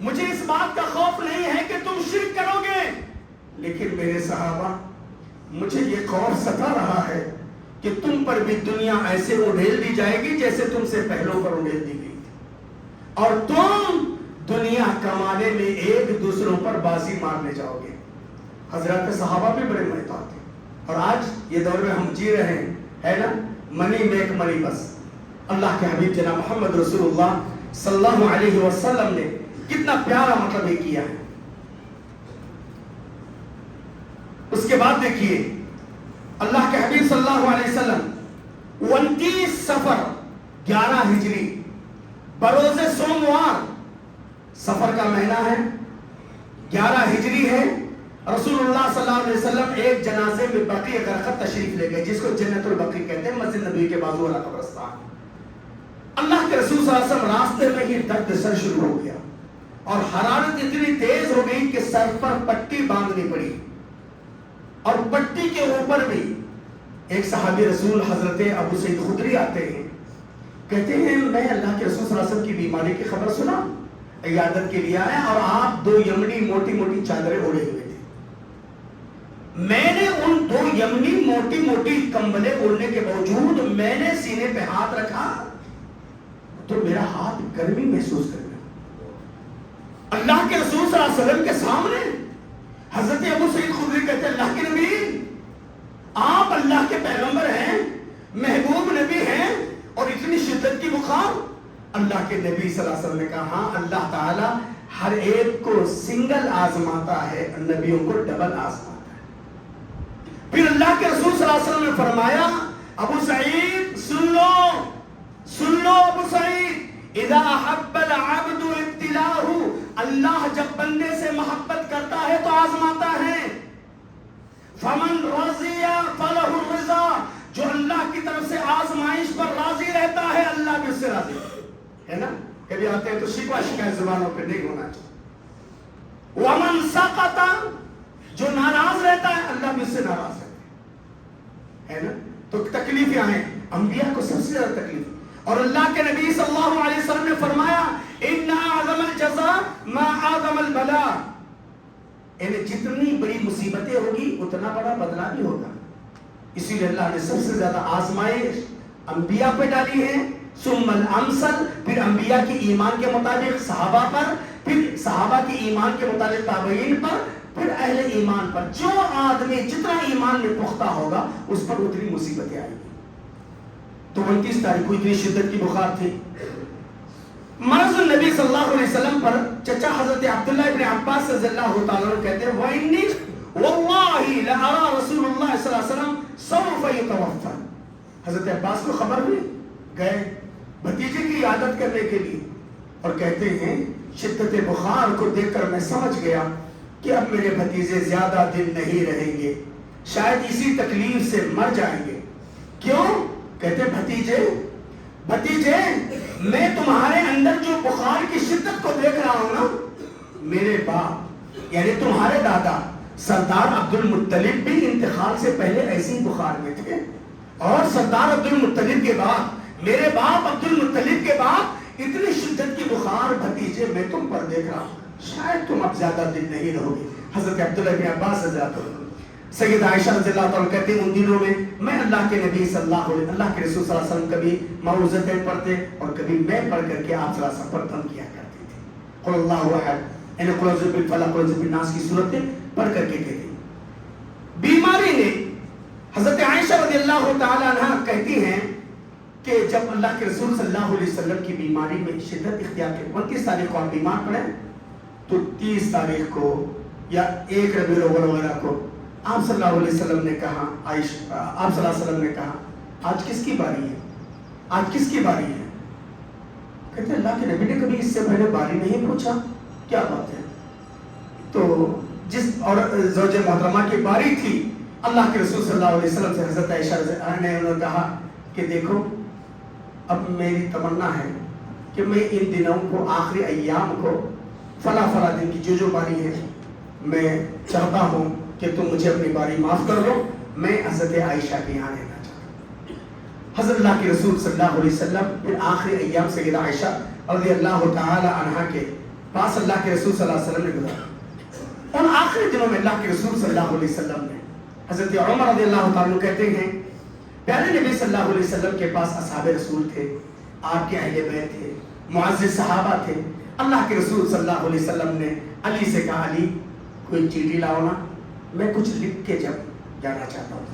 مجھے اس بات کا خوف نہیں ہے کہ تم شرک کرو گے. لیکن میرے صحابہ مجھے یہ خوف ستا رہا ہے کہ تم پر بھی دنیا ایسے اڑیل دی جائے گی جیسے تم سے پہلوں پر اڑیل دی گئی تھی, اور تم دنیا کمانے میں ایک دوسروں پر بازی مارنے جاؤ گے. حضرات صحابہ بھی بڑے محتاط تھے, اور آج یہ دور میں ہم جی رہے ہیں ہے نا, منی میک منی بس. اللہ کے حبیب جناب محمد رسول اللہ صلی اللہ علیہ وسلم نے کتنا پیارا مطلب یہ کیا ہے. اس کے بعد دیکھیے اللہ کے حبیب صلی اللہ علیہ وسلم 29 صفر 11 ہجری بروز سوموار, سفر کا مہینہ ہے, 11 ہجری ہے. رسول اللہ صلی اللہ علیہ وسلم ایک جنازے میں بقیع غرقد تشریف لے گئے جس کو جنت البقیع کہتے ہیں, مسجد نبوی کے بازو والا قبرستان. اللہ کے رسول صلی اللہ علیہ وسلم راستے میں ہی درد سر شروع ہو گیا اور حرارت اتنی تیز ہو گئی کہ سر پر پٹی باندھنی پڑی, اور پٹی کے اوپر بھی ایک صحابی رسول حضرت ابو سعید خدری آتے ہیں, کہتے ہیں میں اللہ کے رسول صلی اللہ علیہ وسلم کی بیماری کی خبر سنا, عیادت کے لیے آیا, اور آپ 2 یمنی موٹی موٹی چادریں اوڑے ہوئے تھے. میں نے ان 2 یمنی موٹی موٹی کمبلیں اوڑھنے کے باوجود میں نے سینے پہ ہاتھ رکھا تو میرا ہاتھ گرمی محسوس کر گیا. اللہ کے رسول صلی اللہ علیہ وسلم کے سامنے حضرت ابو سعید خدری کہتے ہیں اللہ کے نبی، آپ اللہ کے پیغمبر ہیں، محبوب نبی ہیں، اور اتنی شدت کی بخار؟ اللہ کے نبی صلی اللہ علیہ وسلم نے کہا ہاں، اللہ تعالیٰ ہر ایک کو سنگل آزماتا ہے، نبیوں کو ڈبل آزماتا ہے۔ پھر اللہ کے رسول صلی اللہ علیہ وسلم نے فرمایا ابو سعید سن لو ابو سعید، اذا احب العبد ابتلاہ، اللہ جب بندے سے محبت کرتا ہے تو آزماتا ہے۔ فمن رضی فلہ الرضا، جو اللہ کی طرف سے آزمائش پر راضی رہتا ہے اللہ بھی اس سے راضی ہے نا۔ کبھی آتے ہیں تو شکوہ شکایت زبانوں پہ نہیں ہونا چاہیے۔ ومن سقط، جو ناراض رہتا ہے اللہ بھی اس سے ناراض ہے نا۔ تو تکلیفیں آئیں، انبیاء کو سب سے زیادہ تکلیف، اور اللہ کے نبی صلی اللہ علیہ وسلم نے فرمایا ان اعظم الجزاء ما اعظم البلاء، یعنی جتنی بڑی مصیبتیں ہوگی اتنا بڑا بدلہ بھی ہوگا۔ اسی لیے اللہ نے سب سے زیادہ آزمائش انبیاء پہ ڈالی ہے، ثم الامثل، پھر انبیاء کی ایمان کے مطابق صحابہ پر، پھر صحابہ کی ایمان کے مطابق تابعین پر، پھر اہل ایمان پر۔ جو آدمی جتنا ایمان میں پختہ ہوگا اس پر اتنی مصیبتیں آئیں گی۔ تو 29 تاریخ کو اتنی شدت کی بخار تھی۔ مرض النبی صلی اللہ علیہ وسلم پر چچا حضرت عبداللہ ابن عباس رضی اللہ تعالیٰ عنہ کہتے ہیں وَإِنِّي وَاللَّهِ لَأَرَى رسول اللہ صلی اللہ علیہ وسلم سَوْفَ يَتَوَفَّى، حضرت عباس کو خبر ہوئی، گئے بھتیجے کی عادت کرنے کے لیے، اور کہتے ہیں شدت بخار کو دیکھ کر میں سمجھ گیا کہ اب میرے بھتیجے زیادہ دن نہیں رہیں گے، شاید اسی تکلیف سے مر جائیں گے۔ کیوں؟ کہتے بھتیجے میں تمہارے اندر جو بخار کی شدت کو دیکھ رہا ہوں نا، میرے باپ یعنی تمہارے دادا سردار عبد المطلب بھی انتقال سے پہلے ایسی بخار میں تھے، اور سردار عبد المطلب کے بعد میرے باپ عبد المطلب کے بعد اتنی شدت کی بخار بھتیجے میں تم پر دیکھ رہا ہوں، شاید تم اب زیادہ دن نہیں رہو گے۔ حضرت عبداللہ بن عباس رضی اللہ عنہ، سید عائشہ رضی اللہ عنہ کہتے ہیں ان دنوں میں اللہ کے نبی اللہ کے رسول صلی اللہ علیہ وسلم کبھی معوذتین پڑھتے اور کبھی میں پڑھ کر کے آپ صلی اللہ علیہ وسلم پر دم کیا کرتے تھے، قل اللہ احد، یعنی قل اعوذ بالفلق قل اعوذ بالناس کی صورتیں پڑھ کر کے کہتے ہیں۔ بیماری نے حضرت عائشہ رضی اللہ تعالی عنہ کہتی ہیں کہ جب اللہ کے رسول صلی اللہ علیہ وسلم کی بیماری میں شدت اختیار کی، 29 تاریخ کو آپ بیمار پڑے تو 30 تاریخ کو یا 1 ربیع الاول وغیرہ کو آپ صلی اللہ علیہ وسلم نے کہا آپ صلی اللہ علیہ وسلم نے کہا آج کس کی باری ہے، آج کس کی باری ہے؟ کہتے ہیں اللہ کے نبی نے کبھی اس سے پہلے باری نہیں پوچھا، کیا بات ہے؟ تو جس اور زوج محترمہ کی باری تھی، اللہ کے رسول صلی اللہ علیہ وسلم سے حضرت عائشہ نے انہوں نے کہا کہ دیکھو اب میری تمنا ہے کہ میں ان دنوں کو آخری ایام کو فلاں دن کی جو باری ہے میں چاہتا ہوں کہ تم مجھے اپنی باری معاف کر دو، میں حضرت عائشہ کے یہاں رہنا چاہتا ہوں۔ حضرت اللہ کے رسول صلی اللہ علیہ وسلم پھر آخری ایام سیدہ عائشہ رضی اللہ تعالی عنہا کے پاس اللہ کے رسول صلی اللہ علیہ وسلم نے گزارا۔ ان آخری دنوں میں اللہ کے رسول صلی اللہ علیہ وسلم نے حضرت عمر رضی اللہ تعالیٰ عنہ کہتے ہیں پیارے نبی صلی اللہ علیہ وسلم کے پاس اصحاب رسول تھے، آپ کے اہل بیت تھے، معزز صحابہ تھے۔ اللہ کے رسول صلی اللہ علیہ وسلم نے علی سے کہا علی کوئی چیٹی لاؤ نا، میں کچھ لکھ کے جب جانا چاہتا ہوں۔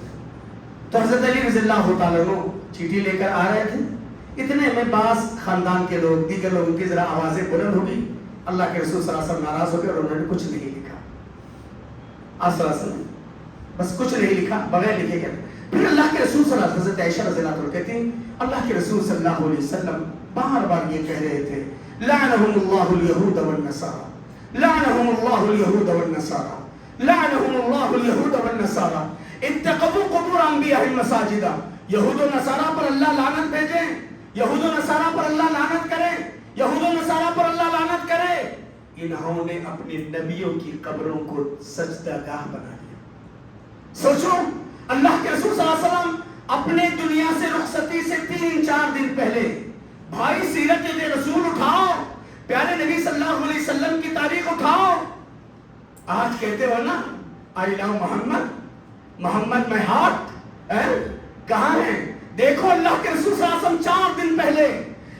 تو حضرت علی رضی اللہ تعالیٰ عنہ چیٹی لے کر آ رہے تھے، اتنے میں بعض خاندان کے لوگ دیگر لوگوں کی ذرا آوازیں بلند ہو گئی، اللہ کے رسول صلی اللہ علیہ وسلم ناراض ہو گئے اور انہوں نے کچھ نہیں لکھا۔ آپ صلی اللہ علیہ وسلم بس کچھ نہیں لکھا، بغیر لکھے گئے۔ پھر اللہ کے رسول صلی اللہ علیہ وسلم حضرت عائشہ رضی اللہ عنہ کہتے ہیں اللہ کے رسول صلی اللہ علیہ وسلم بار بار یہ کہہ رہے تھے لعنهم الله اليهود والنصارى لعنهم الله اليهود والنصارى لعنهم الله اليهود والنصارى اتخذوا قبور انبیائهم مساجدا، یہود و نصارہ پر اللہ لعنت بھیجے، یہود و نصارہ پر اللہ لعنت کرے، یہود و نصارہ پر اللہ لعنت کرے، انہوں نے اپنے نبیوں کی قبروں کو سجدہ گاہ بنا دیا۔ سوچو اللہ کے رسول صلی اللہ علیہ وسلم اپنے دنیا سے رخصتی سے 3-4 دن پہلے بھائی سیرت رسول اٹھاؤ، پیارے نبی صلی اللہ علیہ وسلم کی تاریخ اٹھاؤ۔ آج کہتے ہو نا آئی لو محمد، محمد مائی ہارٹ، کہاں ہے؟ دیکھو اللہ کے رسول صلی اللہ علیہ وسلم 4 دن پہلے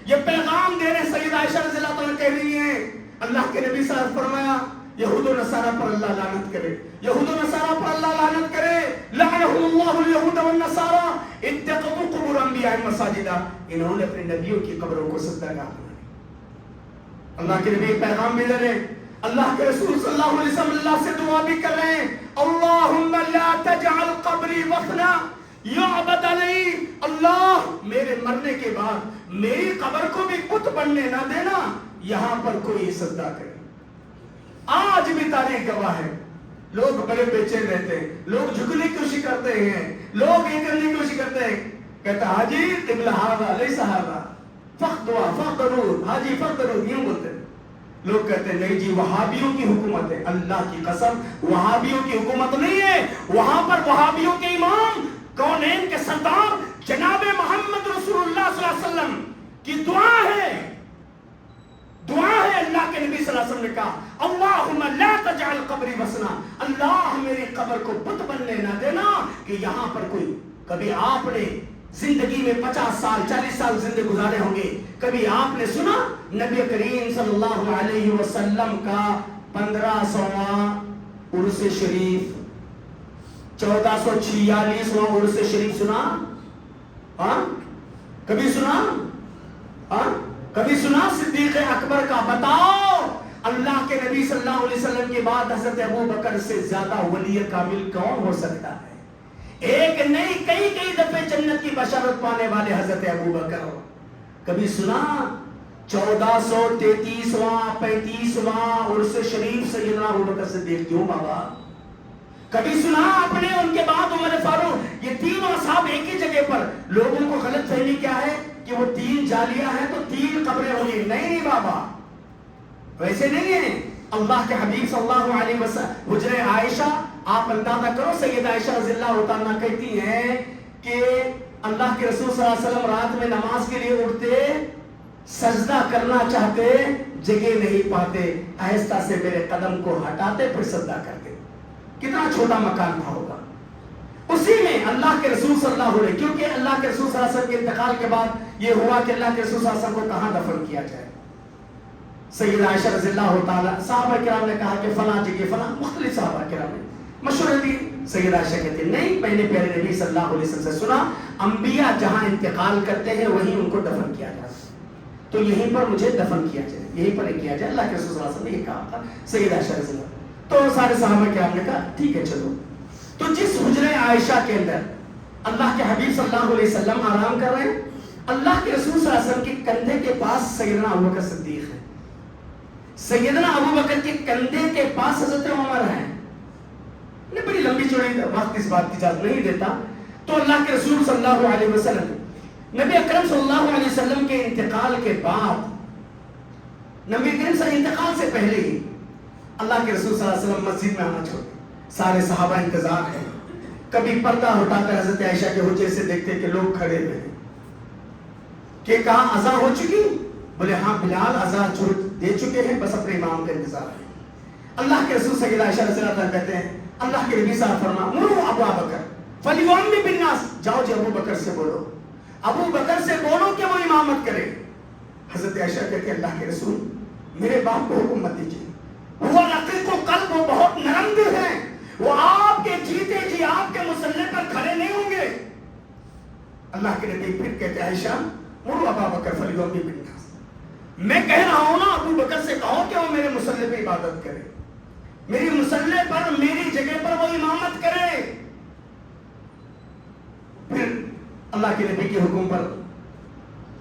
یہ پیغام دے رہے، سیدہ عائشہ رضی اللہ عنہا کہہ رہی ہیں اللہ کے نبی صلی اللہ علیہ وسلم فرمایا یہود و نصارہ پر اللہ لعنت کرے، یہود و نصارہ پر اللہ لعنت کرے، لعنہم اللہ الیہود والنصارہ اتخذوا قبور انبیاء مساجدا، انہوں نے اپنے نبیوں کی قبروں کو سجدہ گاہ بنایا۔ اللہ کے نبی پیغام بھی دے رہے ہیں، اللہ کے رسول صلی اللہ علیہ وسلم اللہ سے دعا بھی کر رہے ہیں، اللہم لا تجعل قبری وثنا یعبد علیہ، اللہ میرے مرنے کے بعد میری قبر کو بھی بت بننے نہ دینا، یہاں پر کوئی سجدہ کرے۔ آج بھی تاریخ گواہ ہے، لوگ بڑے بے چین رہتے ہیں، لوگ جھکنے کی کوشش کرتے ہیں، لوگ یہ کرنے کی کوشش کرتے ہیں، کہتا حاجی قبلہ ھذا لیس ھذا فقدوا فقدروا، حاجی فقدروا، یوں بولتے ہیں۔ لوگ کہتے ہیں نہیں جی وہابیوں کی حکومت ہے، اللہ کی قسم وہابیوں کی حکومت نہیں ہے، وہاں پر وہابیوں کے امام کونین کے سردار جناب محمد رسول اللہ صلی اللہ علیہ وسلم کی دعا ہے، دعا ہے۔ اللہ کے نبی صلی اللہ علیہ وسلم نے کہا اللہم لا تجعل قبری وثنا، اللہ میری قبر کو بت بننے نہ دینا، کہ یہاں پر کوئی، کبھی آپ نے زندگی میں 50 سال 40 سال زندگی گزارے ہوں گے، کبھی آپ نے سنا نبی کریم صلی اللہ علیہ وسلم کا 1500واں عرس شریف، 1446واں عرس شریف سنا؟ ہاں کبھی سنا؟ ہاں کبھی سنا صدیق اکبر کا؟ بتاؤ اللہ کے نبی صلی اللہ علیہ وسلم کے بعد حضرت ابو بکر سے زیادہ ولی کامل کون ہو سکتا ہے؟ ایک نہیں کئی دفعے جنت کی بشارت پانے والے حضرت ابو بکر۔ کبھی سنا 1433واں 35واں عرس شریف سیدنا ابو بکر صدیق کیوں بابا؟ کبھی سنا آپ نے ان کے بعد عمر فاروق؟ یہ تینوں اصحاب ایک ہی جگہ پر، لوگوں کو غلط فہمی کیا ہے کہ وہ 3 جالیاں ہیں تو 3 قبریں ہوں گی، نہیں بابا ویسے نہیں ہے۔ اللہ کے حبیب صلی اللہ علیہ وسلم حجرہ عائشہ، آپ اندازہ کرو سیدہ عائشہ رضی اللہ تعالیٰ کہتی ہیں کہ اللہ کے رسول صلی اللہ علیہ وسلم رات میں نماز کے لیے اٹھتے، سجدہ کرنا چاہتے، جگہ نہیں پاتے، آہستہ سے میرے قدم کو ہٹاتے پھر سجدہ کرتے۔ کتنا چھوٹا مکان تھا ہوگا، اسی میں اللہ کے رسول صلی اللہ علیہ، کیونکہ اللہ کے رسول صلی اللہ علیہ وسلم کے انتقال کے بعد یہ ہوا کہ اللہ کے رسول صلی اللہ علیہ وسلم کو کہاں دفن کیا جائے۔ سیدہ عائشہ رضی اللہ تعالیٰ، صحابہ کرام نے کہا کہ فلاں جگہ فلاں، مختلف صحابہ کرام نے مشورہ دی۔ سیدہ عائشہ کہتے ہیں نہیں، میں نے پیارے نبی صلی اللہ علیہ وسلم سے سنا انبیاء جہاں انتقال کرتے ہیں وہیں ان کو دفن کیا جاتا ہے، تو یہیں پر مجھے دفن کیا جائے، یہیں پر کیا جائے۔ اللہ کے رسول صلی اللہ علیہ وسلم نے یہ کہا تھا سیدہ عائشہ رضی اللہ، تو سارے صحابہ کرام نے کہا ٹھیک ہے چلو۔ تو جس حجرہ عائشہ کے اندر اللہ کے حبیب صلی اللہ علیہ وسلم آرام کر رہے ہیں، اللہ کے رسول صلی اللہ علیہ وسلم کے کندھے کے پاس سیدنا ابو بکر صدیق ہے، سیدنا ابو بکر کے کندھے کے پاس حضرت عمر ہیں۔ بڑی لمبی چوڑی وقت اس بات کی اجازت نہیں دیتا۔ تو اللہ کے رسول صلی اللہ علیہ وسلم، نبی اکرم صلی اللہ علیہ وسلم کے انتقال کے بعد، نبی کریم سے انتقال سے پہلے ہی اللہ کے رسول صلی اللہ علیہ وسلم مسجد میں آنا چھوڑے، سارے صحابہ انتظار ہیں، کبھی پردہ اٹھا کر حضرت عائشہ کے حجرے سے دیکھتے کہ لوگ کھڑے ہوئے ہیں کہ کہاں اذان ہو چکی؟ بولے ہاں بلال اذان دے چکے ہیں، بس اپنے امام کا انتظار ہے۔ اللہ کے رسول سیدہ عائشہ رضی اللہ عنہا کہتے ہیں اللہ کے نبی صاحب فرما مرو ابو بکر فلیؤمن بالناس، جاؤ جی ابو بکر سے بولو، ابو بکر سے بولو کہ وہ امامت کرے۔ حضرت عائشہ کہتے ہیں اللہ کے رسول میرے باپ کو حکم مت دیجیے، وہ رقیق القلب، وہ بہت نرم دل ہیں، وہ آپ کے جیتے جی آپ کے مصلی پر کھڑے نہیں ہوں گے۔ اللہ کے نبی پھر کہتے ہیں عائشہ مرو ابا بکر فلیؤمن بالناس، میں کہہ رہا ہوں نا ابو بکر سے کہو کہ وہ میرے مصلی پہ عبادت کرے، میری مصلی پر میری جگہ پر وہ امامت کرے۔ پھر اللہ کے نبی کے حکم پر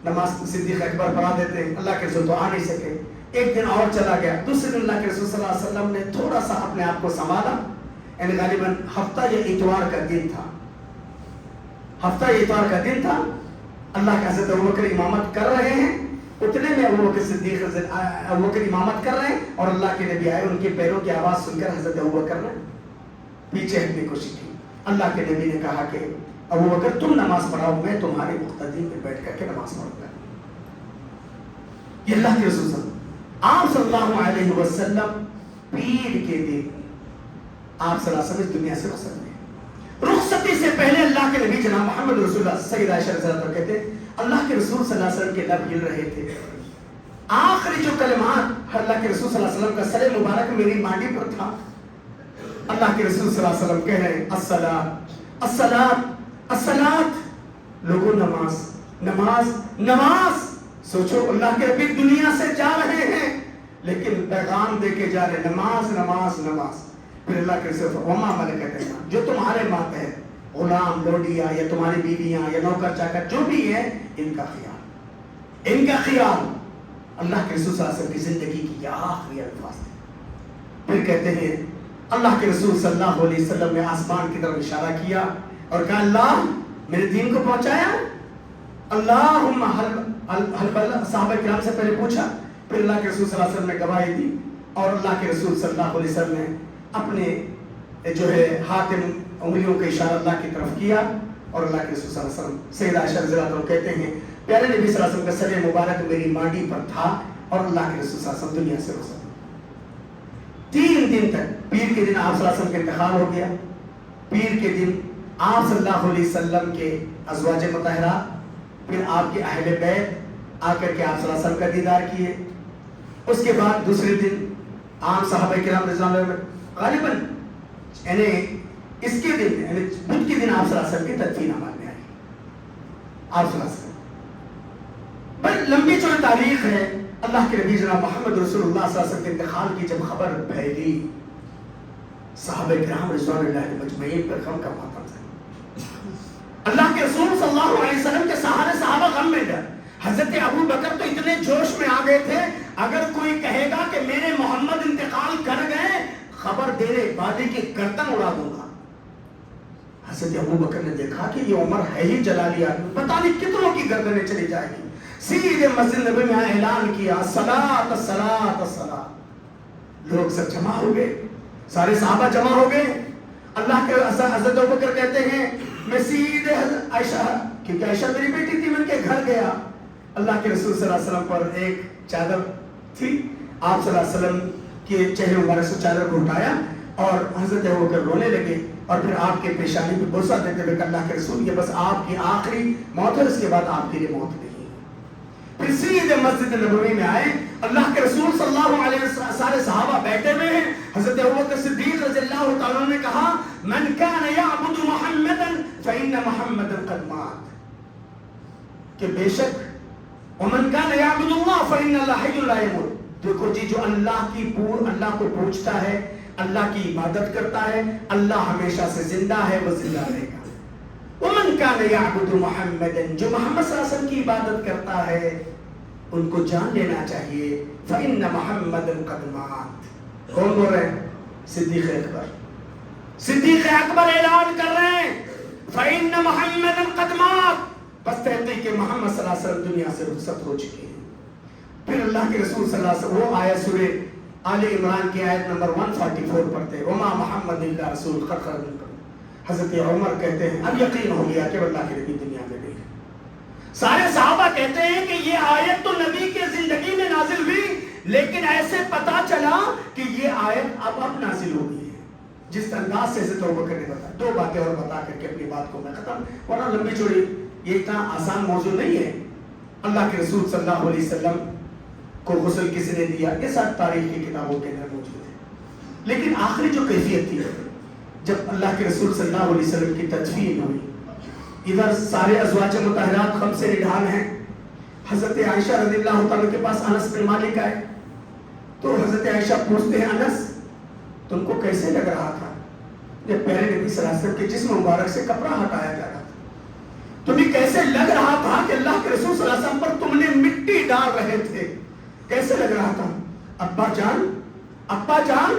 نماز صدیق اکبر پڑھا دیتے ہیں، اللہ کے رسول تو آ نہیں سکے۔ ایک دن اور چلا گیا، دوسرے دن اللہ کے رسول صلی اللہ علیہ وسلم نے تھوڑا سا اپنے آپ کو سنبھالا، یعنی غالباً ہفتہ یا اتوار کا دن تھا، ہفتہ یا اتوار کا دن تھا، اللہ کے حضرت ابوبکر امامت کر رہے ہیں، اتنے میں ابوبکر صدیق ابوبکر امامت کر رہے ہیں اور اللہ کے نبی آئے، ان کے پیروں کی آواز سن کر حضرت ابوبکر نے پیچھے ہٹنے کی کوشش کی۔ اللہ کے نبی نے کہا کہ ابوبکر تم نماز پڑھاؤ، میں تمہارے مقتدی میں بیٹھ کر کے نماز پڑھوں گا۔ یہ اللہ کے رسول آپ صلی اللہ علیہ وسلم پیر کے دن آپ صلی اللہ علیہ وسلم دنیا سے رخصت ہوئے، رخصتی سے پہلے اللہ کے نبی جناب محمد رسول اللہ سیدہ عائشہ رضی اللہ عنہا کہتے ہیں اللہ کے رسول صلی اللہ علیہ وسلم کے لب ہل رہے تھے، آخری جو کلمات اللہ کے رسول صلی اللہ علیہ وسلم کا سر مبارک میری مانڈی پر تھا. اللہ کے رسول صلی اللہ علیہ وسلم کہہ رہے ہیں الصلاۃ الصلاۃ الصلاۃ. لوگوں نماز نماز نماز. سوچو اللہ کے نبی دنیا سے جا رہے ہیں لیکن پیغام دے کے جا رہے نماز نماز نماز. پھر اللہ کے رسول وما ملکت ایمانکم, جو تمہارے ماتحت غلام لوڈیا یا تمہاری بیویاں یا نوکر چاکر جو بھی ہے ان کا خیال, ان کا خیال. اللہ کے رسول صلی اللہ علیہ وسلم کی زندگی کی یہ آخری الفاظ تھے. پھر کہتے ہیں اللہ کے رسول صلی اللہ علیہ وسلم نے آسمان کی طرف اشارہ کیا اور کہا اللہ میرے دین کو پہنچایا. اللہم صحابہ کرام سے پہلے پوچھا, پھر اللہ کے رسول صلی اللہ علیہ وسلم نے گواہی دی اور اللہ کے رسول صلی اللہ علیہ وسلم نے اپنے جو ہے ہاتھ انگلیوں کا اشارہ اللہ کی طرف کیا اور اللہ کے رسول صلی اللہ علیہ وسلم. سیدہ عائشہ رضی اللہ عنہا کہتے ہیں پیارے نبی صلی اللہ علیہ وسلم کا سر مبارک میری مانڈی پر تھا اور اللہ کے رسول صلی اللہ علیہ وسلم دنیا سے رخصت. 3 دن تک, پیر کے دن آپ صلی اللہ علیہ وسلم کا انتقال ہو گیا. پیر کے دن آپ صلی اللہ علیہ وسلم کے ازواج مطہرات, پھر آپ کے اہل بیت آ کر کے آپ صلی اللہ علیہ وسلم کا دیدار کیے. اس کے بعد دوسرے دن عام صحابہ کرام رضی اللہ عنہم غالباً یعنی اس کے دن یعنی بدھ کے دن آپ صلی اللہ علیہ وسلم کی تدفین عمل میں آئی. آپ صلی اللہ علیہ وسلم بڑی لمبی چوڑی تاریخ ہے. اللہ کے نبی جناب محمد رسول اللہ صلی اللہ علیہ وسلم کے انتقال کی جب خبر پھیلی صحابہ کرام رضوان اللہ مجمعین پر غم کا ماتم تھا. اللہ کے رسول صلی اللہ علیہ وسلم کے سہارے صحابہ غم میں ڈر. حضرت ابو بکر تو اتنے جوش میں آ گئے تھے اگر کوئی کہے گا کہ میرے محمد انتقال کر گئے خبر دینے وعدے کی گردن اڑا دوں گا. حضرت ابو بکر نے دیکھا کہ یہ عمر ہے ہی جلالی آدمی, پتہ نہیں کتنوں کی گردنیں چلی جائے گی. سیدھے مسجد نبوی میں اعلان کیا الصلاۃ الصلاۃ الصلاۃ. لوگ سب جمع ہو گئے, سارے صحابہ جمع ہو گئے. اللہ کے حضرت ابو بکر کہتے ہیں میں سیدھے عائشہ, کیونکہ عائشہ میری بیٹی تھی, میں ان کے گھر گیا. اللہ کے رسول صلی اللہ علیہ وسلم پر ایک چادر تھی, آپ صلی اللہ علیہ وسلم کے چہرے مبارک سے چادر کو اٹھایا اور حضرت ابو بکر رونے لگے اور پھر آپ کے پیشانی پہ بوسہ دیتے ہوئے کہ اللہ کے رسول یہ بس آپ کی آخری موت ہے, اس کے بعد آپ کے لیے موت نہیں. پھر سیدھے مسجد نبوی میں آئے. اللہ کے رسول صلی اللہ علیہ وسلم سارے صحابہ بیٹھے ہوئے ہیں. حضرت ابوبکر صدیق رضی اللہ تعالیٰ عنہ نے کہا من کان یعبد محمدا فإن محمدا قد مات, کہ بے شک ومن کان یعبد اللہ فإن اللہ حی لا یموت. دیکھو جی جو اللہ کو پوچھتا ہے, اللہ کی عبادت کرتا ہے, اللہ ہمیشہ سے زندہ ہے, وہ زندہ رہے گا. ومن کان یعبد محمدا, جو محمد صلی اللہ علیہ وسلم کی عبادت کرتا ہے ان کو جان لینا چاہیے فإن محمدا قد مات. کون بول رہے ہیں؟ صدیق اکبر. صدیق اکبر اعلان کر رہے ہیں فإن محمدا قد مات, بس تحقیق کہ محمد صلی اللہ علیہ وسلم دنیا سے رخصت ہو چکے ہیں. پھر اللہ کے رسول صلی اللہ علیہ وسلم وہ آیت سورہ آل عمران کی آیت نمبر 144 پڑھتے وما محمد الا رسول قد خلت من قبلہ. حضرت عمر کہتے ہیں اب یقین ہو گیا کہ اللہ کے نبی دنیا میں نہیں ہے. سارے صحابہ کہتے ہیں کہ یہ آیت تو نبی کے زندگی میں نازل ہوئی لیکن ایسے پتا چلا کہ یہ آیت اب نازل ہو گئی ہے. جس انداز سے حضرت ابوبکر نے بتایا. 2 باتیں اور بتا کر کے اپنی بات کو میں ختم, ورنہ لمبی چوڑی یہ اتنا آسان موضوع نہیں ہے. اللہ کے رسول صلی اللہ علیہ وسلم کو غسل کس نے دیا یہ سب تاریخ کی کتابوں کے اندر موجود ہے. لیکن آخری جو کیفیت تھی جب اللہ کے رسول صلی اللہ علیہ وسلم کی تدفین ہوئی, ادھر سارے ازواج مطہرات خم سے نڈھال ہیں. حضرت عائشہ رضی اللہ تعالیٰ کے پاس انس بن مالک آئے تو حضرت عائشہ پوچھتے ہیں انس تم کو کیسے لگ رہا تھا جب پیارے نبی صلی اللہ علیہ وسلم کے جسم مبارک سے کپڑا ہٹایا جا رہا تھا, تمہیں کیسے لگ رہا تھا کہ اللہ کے رسول صلی اللہ علیہ وسلم پر تم نے مٹی ڈال رہے تھے, کیسے لگ رہا تھا؟ ابا جان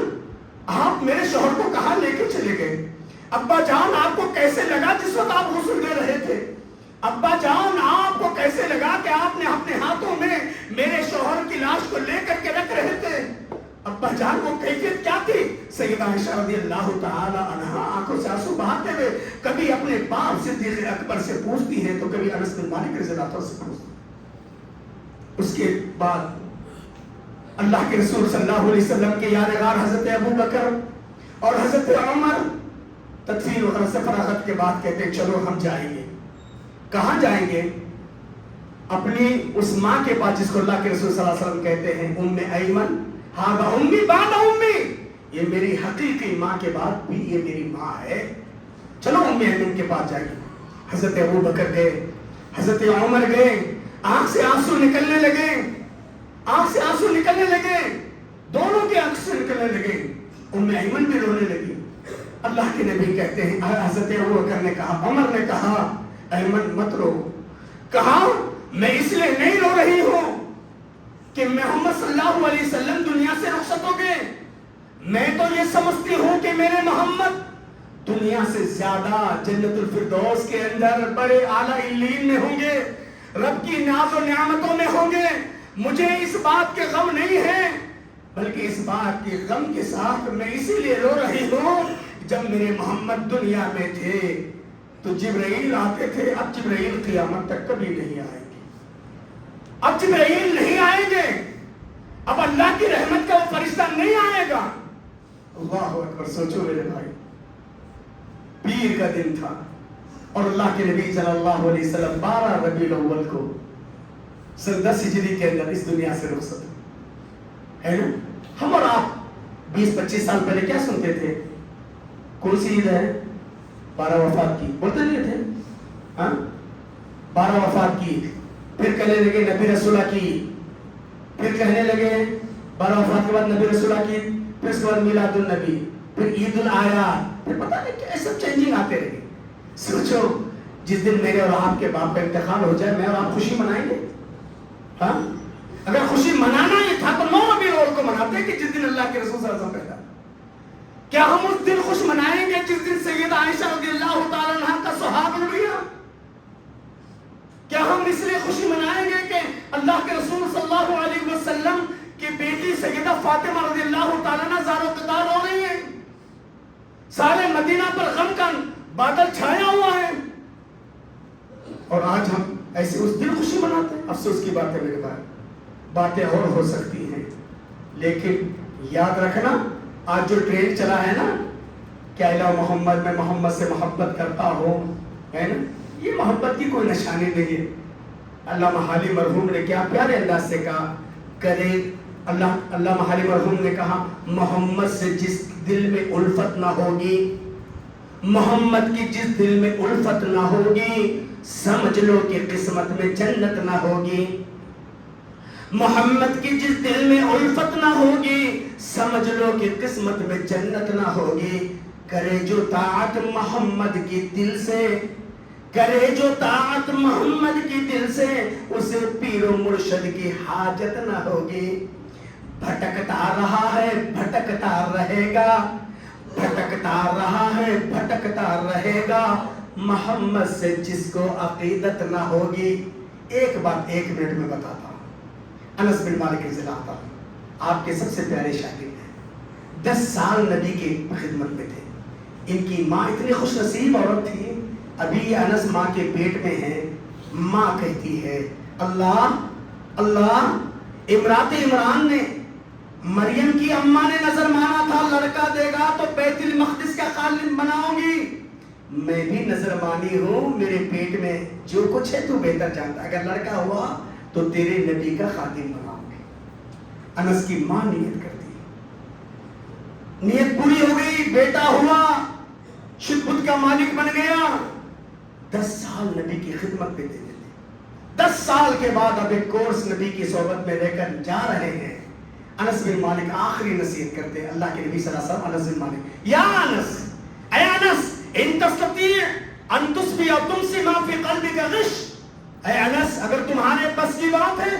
آپ میرے شوہر کو کہاں لے کے چلے گئے؟ ابا جان آپ کو کیسے لگا جس وقت آپ غسل دے رہے تھے؟ ابا جان آپ کو کیسے لگا کہ آپ نے اپنے ہاتھوں میں میرے شوہر کی لاش کو لے کر کے رکھ رہے تھے؟ ابا جان وہ کیفیت کیا تھی؟ سیدہ عائشہ رضی اللہ تعالی عنہا آنکھوں سے آنسو بہاتے ہوئے کبھی اپنے باپ صدیق اکبر سے پوچھتی ہے تو کبھی انس بن مالک رضی اللہ عنہ سے پوچھتی. اس کے بعد اللہ کے رسول صلی اللہ علیہ وسلم کے یادگار حضرت ابو بکر اور حضرت عمر تدفین وغیرہ سے فراغت کے بعد کہتے ہیں چلو ہم جائیں گے. کہاں جائیں گے؟ اپنی اس ماں کے پاس جس کو اللہ کے رسول صلی اللہ علیہ وسلم کہتے ہیں ام ایمن، ہاں امی بعد امی، یہ میری حقیقی ماں کے بعد بھی یہ میری ماں ہے، چلو ام ایمن کے پاس جائیے۔ حضرت ابو بکر گئے، حضرت عمر گئے، آنکھ سے آنسو نکلنے لگے، آنکھ سے آنسو نکلنے لگے، دونوں کے آنکھ سے نکلنے لگے، ام ایمن بھی رونے لگی۔ اللہ کے نبی کہتے ہیں، حضرت ابو بکر نے کہا، عمر نے کہا ایمن مت رو، کہا میں اس لیے نہیں رو رہی ہوں کہ محمد صلی اللہ علیہ وسلم دنیا سے رخصت ہو گئے، میں تو یہ سمجھتی ہوں کہ میرے محمد دنیا سے زیادہ جنت الفردوس کے اندر بڑے اعلیٰ علیین میں ہوں گے، رب کی ناز و نعمتوں میں ہوں گے، مجھے اس بات کے غم نہیں ہے، بلکہ اس بات کے غم کے ساتھ میں اسی لیے رو رہی ہوں، جب میرے محمد دنیا میں تھے تو جبرائیل آتے تھے، اب جبرائیل قیامت تک کبھی نہیں آئیں گے، اب جبرائیل نہیں آئیں گے، اب اللہ کی رحمت کا وہ فرشتہ نہیں آئے گا۔ اللہ اکبر، سوچو میرے بھائی، پیر کا دن تھا اور اللہ کے نبی صلی اللہ علیہ وسلم 12 ربیع الاول کو سن 10 ہجری کے اندر اس دنیا سے رخصت ہے نا۔ ہم اور آپ 20-25 سال پہلے کیا سنتے تھے؟ کون سی عید ہے؟ 12 وفات کی، بولتے نہیں تھے؟ ہاں 12 وفات کی، پھر کہنے لگے نبی رسولہ کی، پھر کہنے لگے 12 وفات کے بعد نبی رسولہ کی، پھر اس کے بعد میلاد النبی، پھر عید الاضحیٰ، پھر پتہ نہیں کیا سب چینجنگ آتے رہے۔ سوچو جس دن میرے اور آپ کے باپ کا انتقال ہو جائے، میں اور آپ خوشی منائیں گے؟ ہاں اگر خوشی منانا یہ تھا تو 9 ربیع الاول کو مناتے کہ جس دن اللہ کے رسول صلی اللہ علیہ وسلم پیدا۔ کیا ہم اس دن خوش منائیں گے جس دن سیدہ عائشہ رضی اللہ تعالیٰ عنہ کا سہاگ اڑ گیا؟ کیا ہم اس لیے خوشی منائیں گے کہ اللہ کے رسول صلی اللہ علیہ وسلم کی بیٹی سیدہ فاطمہ رضی اللہ تعالیٰ عنہ زار و قطار ہو رہی ہیں، سارے مدینہ پر غم کا بادل چھایا ہوا ہے، اور آج ہم ایسے اس دن خوشی مناتے ہیں؟ افسوس کی بات ہے میرے بھائی، باتیں اور ہو سکتی ہیں، لیکن یاد رکھنا آج جو ٹرینڈ چلا ہے نا کہ الا محمد، میں محمد سے محبت کرتا ہوں، ہے نا، یہ محبت کی کوئی نشانی نہیں ہے۔ علامہ حالی مرحوم نے کیا پیارے انداز سے کہا، کرے علامہ حالی مرحوم نے کہا، محمد سے جس دل میں الفت نہ ہوگی، محمد کی جس دل میں الفت نہ ہوگی، سمجھ لو کہ قسمت میں جنت نہ ہوگی۔ محمد کی جس دل میں الفت نہ ہوگی، سمجھ لو کہ قسمت میں جنت نہ ہوگی۔ کرے جو طاعت محمد کی دل سے، کرے جو طاعت محمد کی دل سے، اسے پیر و مرشد کی حاجت نہ ہوگی۔ بھٹکتا رہا ہے بھٹکتا رہے گا، بھٹکتا رہا ہے بھٹکتا رہے گا، محمد سے جس کو عقیدت نہ ہوگی۔ ایک بات 1 منٹ میں بتاتا ہوں۔ انس بن مالک رضی اللہ عنہ آپ کے سب سے پیارے شاگرد ہیں، 10 سال نبی کی خدمت میں تھے، ان کی ماں اتنی خوش نصیب عورت تھی، ابھی یہ انس ماں کے پیٹ میں ہے، ماں کہتی ہے اللہ اللہ، امرات عمران نے، مریم کی اماں نے نظر مانا تھا لڑکا دے گا تو بیت المقدس کا خادم بناؤں گی، میں بھی نظر مانی ہوں، میرے پیٹ میں جو کچھ ہے تو بہتر جانتا، اگر لڑکا ہوا تو تیرے نبی کا خادم بناؤں گی۔ انس کی ماں نیت کرتی، نیت پوری ہو گئی، بیٹا ہوا، شدت کا مالک بن گیا، 10 سال نبی کی خدمت پہ دے دیتے، 10 سال کے بعد اب ایک کورس نبی کی صحبت میں رہ کر جا رہے ہیں۔ انس بن مالک آخری نصیحت کرتے ہیں، اللہ کے نبی صلی اللہ علیہ وسلم انس بن مالک، یا انس، اے انس، ان تستطیع ان تصبح او تمسی ما فی قلبک غش، اے انس اگر تمہارے بس کی بات ہے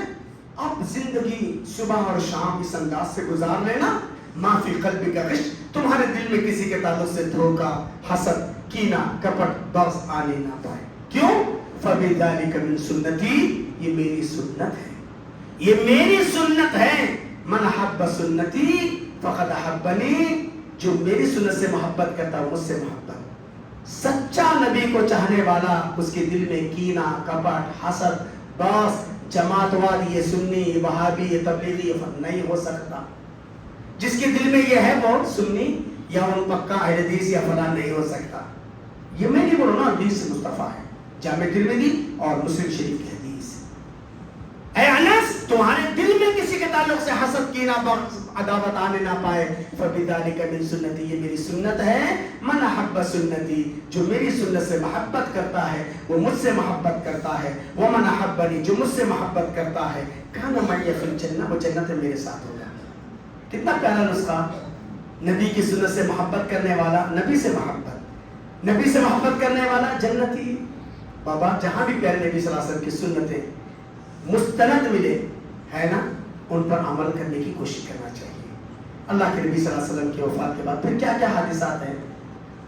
اب زندگی صبح اور شام اس انداز سے گزار لینا، ما فی قلبک غش، تمہارے دل میں کسی کے تعلق سے دھوکہ، حسد، کینہ، کپٹ، بغض آنے نہ پائے۔ کیوں؟ فَبِذَلِكَ مِن سُنَّتِي، یہ میری سنت ہے، یہ میری سنت ہے، من حب سنتی فقد حبنی، جو میری سنت سے محبت کرتا ہے مجھ سے محبت۔ سچا نبی کو چاہنے والا اس کے دل میں کینہ، کپٹ، حسد، بغض، جماعت وادی، یہ سنی، یہ وہابی، یہ تبلیغی، یہ نہیں ہو سکتا۔ جس کے دل میں یہ ہے وہ سنی یا وہ پکا اہل حدیث یا فلاں نہیں ہو سکتا۔ یہ میں نہیں بولوں نا، حدیث سے مصطفیٰ ہے، جامع ترمذی اور مسلم شریف کی حدیث۔ تمہارے دل میں کسی کے تعلق سے حسد کینہ بغض عداوت آنے نہ پائے. فَبِذَلِكَ مِن سُنَّتِي, یہ میری سنت ہے. مَنْ أَحَبَّ سُنَّتِي, جو میری سنت سے محبت کرتا ہے وہ مجھ سے محبت کرتا ہے. وَمَنْ أَحَبَّنِي, جو مجھ سے محبت کرتا ہے كَانَ مَعِيَ فِي الْجَنَّةِ, وہ جنت میں میرے ساتھ ہوگا. کتنا پیارا نسخہ. نبی کی سنت سے محبت کرنے والا نبی سے محبت, نبی سے محبت کرنے والا جنتی. بابا جہاں بھی پیارے نبی صلی اللہ علیہ وسلم کی سنتیں مستند ملے ہے نا, ان پر عمل کرنے کی کوشش کرنا چاہیے. اللہ کے نبی صلی اللہ علیہ وسلم کی وفات کے بعد پھر کیا کیا حادثات ہیں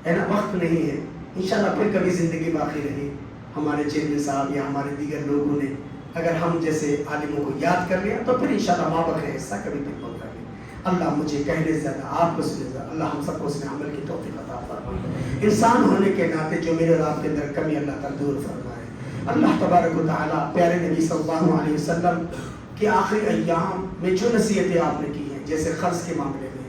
ہے نا, وقت نہیں ہے. انشاءاللہ پھر کبھی زندگی باقی رہی, ہمارے چیئرمین صاحب یا ہمارے دیگر لوگوں نے اگر ہم جیسے عالموں کو یاد کر لیا تو پھر انشاءاللہ ماں بخیر حصہ کبھی پھر بول کر لیں. اللہ مجھے کہنے سے زیادہ آپ کو سنے زیادہ اللہ ہم سب کو اس میں عمل کی توفیق عطا فرمائے. انسان ہونے کے ناطے جو میرے اور آپ کے اندر کمی اللہ تعالیٰ دور فرمائے. اللہ تبارک و تعالیٰ پیارے نبی صلی اللہ علیہ وسلم کے آخری ایام میں جو نصیحتیں آپ نے کی ہیں, جیسے قرض کے معاملے میں,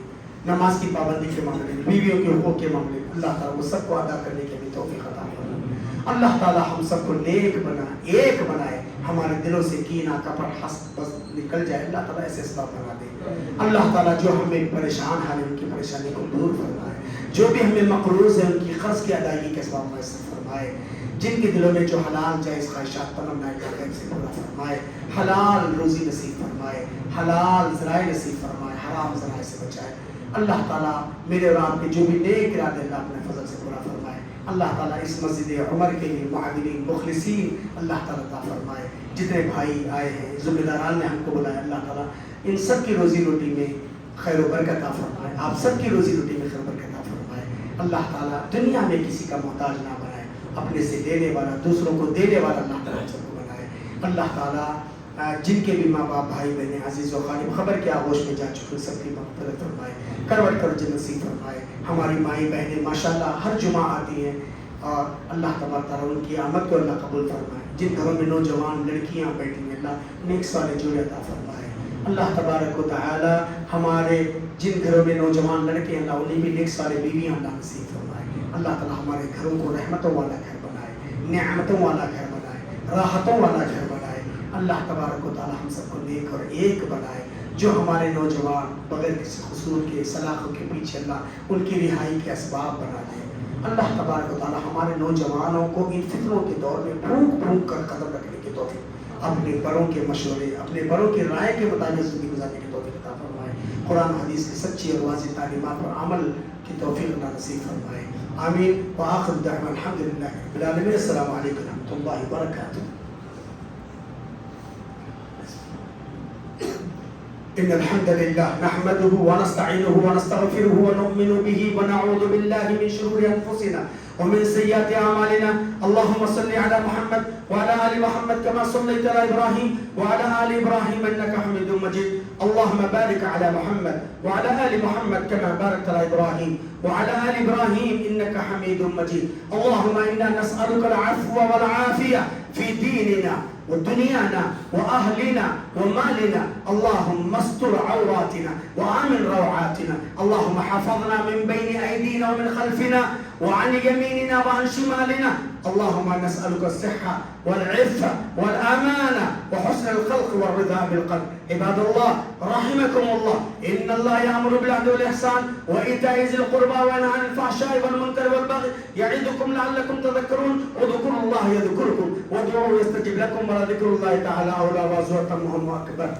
نماز کی پابندی کے معاملے میں, بیویوں کے حقوق کے معاملے میں, اللہ تعالیٰ وہ سب کو ادا کرنے کی بھی توفیق عطا فرمائے. اللہ تعالیٰ ہم سب کو نیک بنائے, ایک بنائے, ہمارے دلوں سے کینہ کپٹ حسد بس نکل جائے. اللہ تعالیٰ ایسے اسباب بنا دے. اللہ تعالیٰ جو ہمیں پریشان ہیں ان کی پریشانی کو دور فرمائے. جو بھی ہمیں مقروض ہیں ان کی قرض کی ادائیگی کے اسباب میسر فرمائے. جن کے دلوں میں جو حلال جائز خواہشات تمنائیں غیب سے پورا فرمائے. حلال روزی نصیب فرمائے, حلال ذرائع نصیب فرمائے, حرام ذرائع سے بچائے. اللہ تعالیٰ میرے اور آپ کے جو بھی نیک ارادے اللہ اپنے فضل سے پورا فرمائے. اللہ تعالیٰ اس مسجد عمر کے لیے معاونین مخلصین اللہ تعالیٰ عطا فرمائے. جتنے بھائی آئے ہیں, ذمہ داران نے ہم کو بلایا, اللہ تعالیٰ ان سب کی روزی روٹی میں خیر و برکت عطا فرمائے. آپ سب کی روزی روٹی میں خیر و برکت عطا فرمائے. اللہ تعالیٰ دنیا میں کسی کا محتاج نہ بنائے, اپنے سے دینے والا, دوسروں کو دینے والا اللہ تعالیٰ ہم سب کو بنائے. اللہ تعالیٰ جن کے بھی ماں باپ بھائی بہنیں عزیز و غالب خبر کے آغوش میں جا چکے سب کی مغفرت فرمائے, کروٹ کر جنت نصیب فرمائے. ہماری مائیں بہنیں ماشاءاللہ ہر جمعہ آتی ہیں اور اللہ تبارک تعالیٰ ان کی آمد کو اللہ قبول فرمائے. جن گھروں میں نوجوان لڑکیاں بیٹھی ہیں اللہ نیک صالح جوڑے عطا فرمائے. اللہ تبارک و تعالیٰ ہمارے جن گھروں میں نوجوان لڑکے ہیں اللہ انہیں بھی نیک صالح بیویاں اللہ نصیب فرمائے. اللہ تعالیٰ ہمارے گھروں کو رحمتوں والا گھر بنائے, نعمتوں والا گھر بنائے, راحتوں والا گھر بنائے. اللہ تبارک و تعالیٰ ہم سب کو نیک اور ایک بنائے. جو ہمارے نوجوان بغیر کسی قصور کے سلاخوں کے پیچھے اللہ ان کی رہائی کے اسباب بنا دے. اللہ تبارک و تعالیٰ ہمارے نوجوانوں کو ان فتنوں کے دور میں بھوک بھوک کر قدم رکھنے کی توفیق, اپنے بڑوں کے مشورے, اپنے بڑوں کی رائے کے مطابق زندگی گزارنے کی توفیق عطا فرمائے. قرآن و حدیث کی سچی اور واضح تعلیمات پر عمل کی توفیق اللہ نصیب فرمائے. آمین. وآخر دعوانا الحمدللہ رب العالمین. السلام علیکم ورحمۃ اللہ وبرکاتہ. إن الحمد لله نحمده ونستعينه ونستغفره ونؤمن به ونعوذ بالله من شرور أنفسنا ومن سيئات أعمالنا. اللهم صل على محمد وعلى آل محمد كما صليت على إبراهيم وعلى آل إبراهيم إنك حميد مجيد. اللهم بارك على محمد وعلى آل محمد كما باركت على إبراهيم وعلى آل إبراهيم إنك حميد مجيد. اللهم إنا نسألك العفو والعافية في ديننا ودنيانا وأهلنا ومالنا. اللهم استر عوراتنا وآمن روعاتنا. اللهم حفظنا من بين أيدينا ومن خلفنا وعن يميننا وعن شمالنا. اللهم نسألك الصحة والعفة والأمانة وحسن الخلق والرضا بالقلب. عباد الله رحمكم الله, إن الله يأمر بالعدل والإحسان وإيتاء ذي القربى وينهى عن الفحشاء والمنكر والبغي يعظكم لعلكم تذكرون. اذكروا الله يذكركم وادعوه يستجب لكم ولذكر الله تعالى أولى وأزواج وأكبر.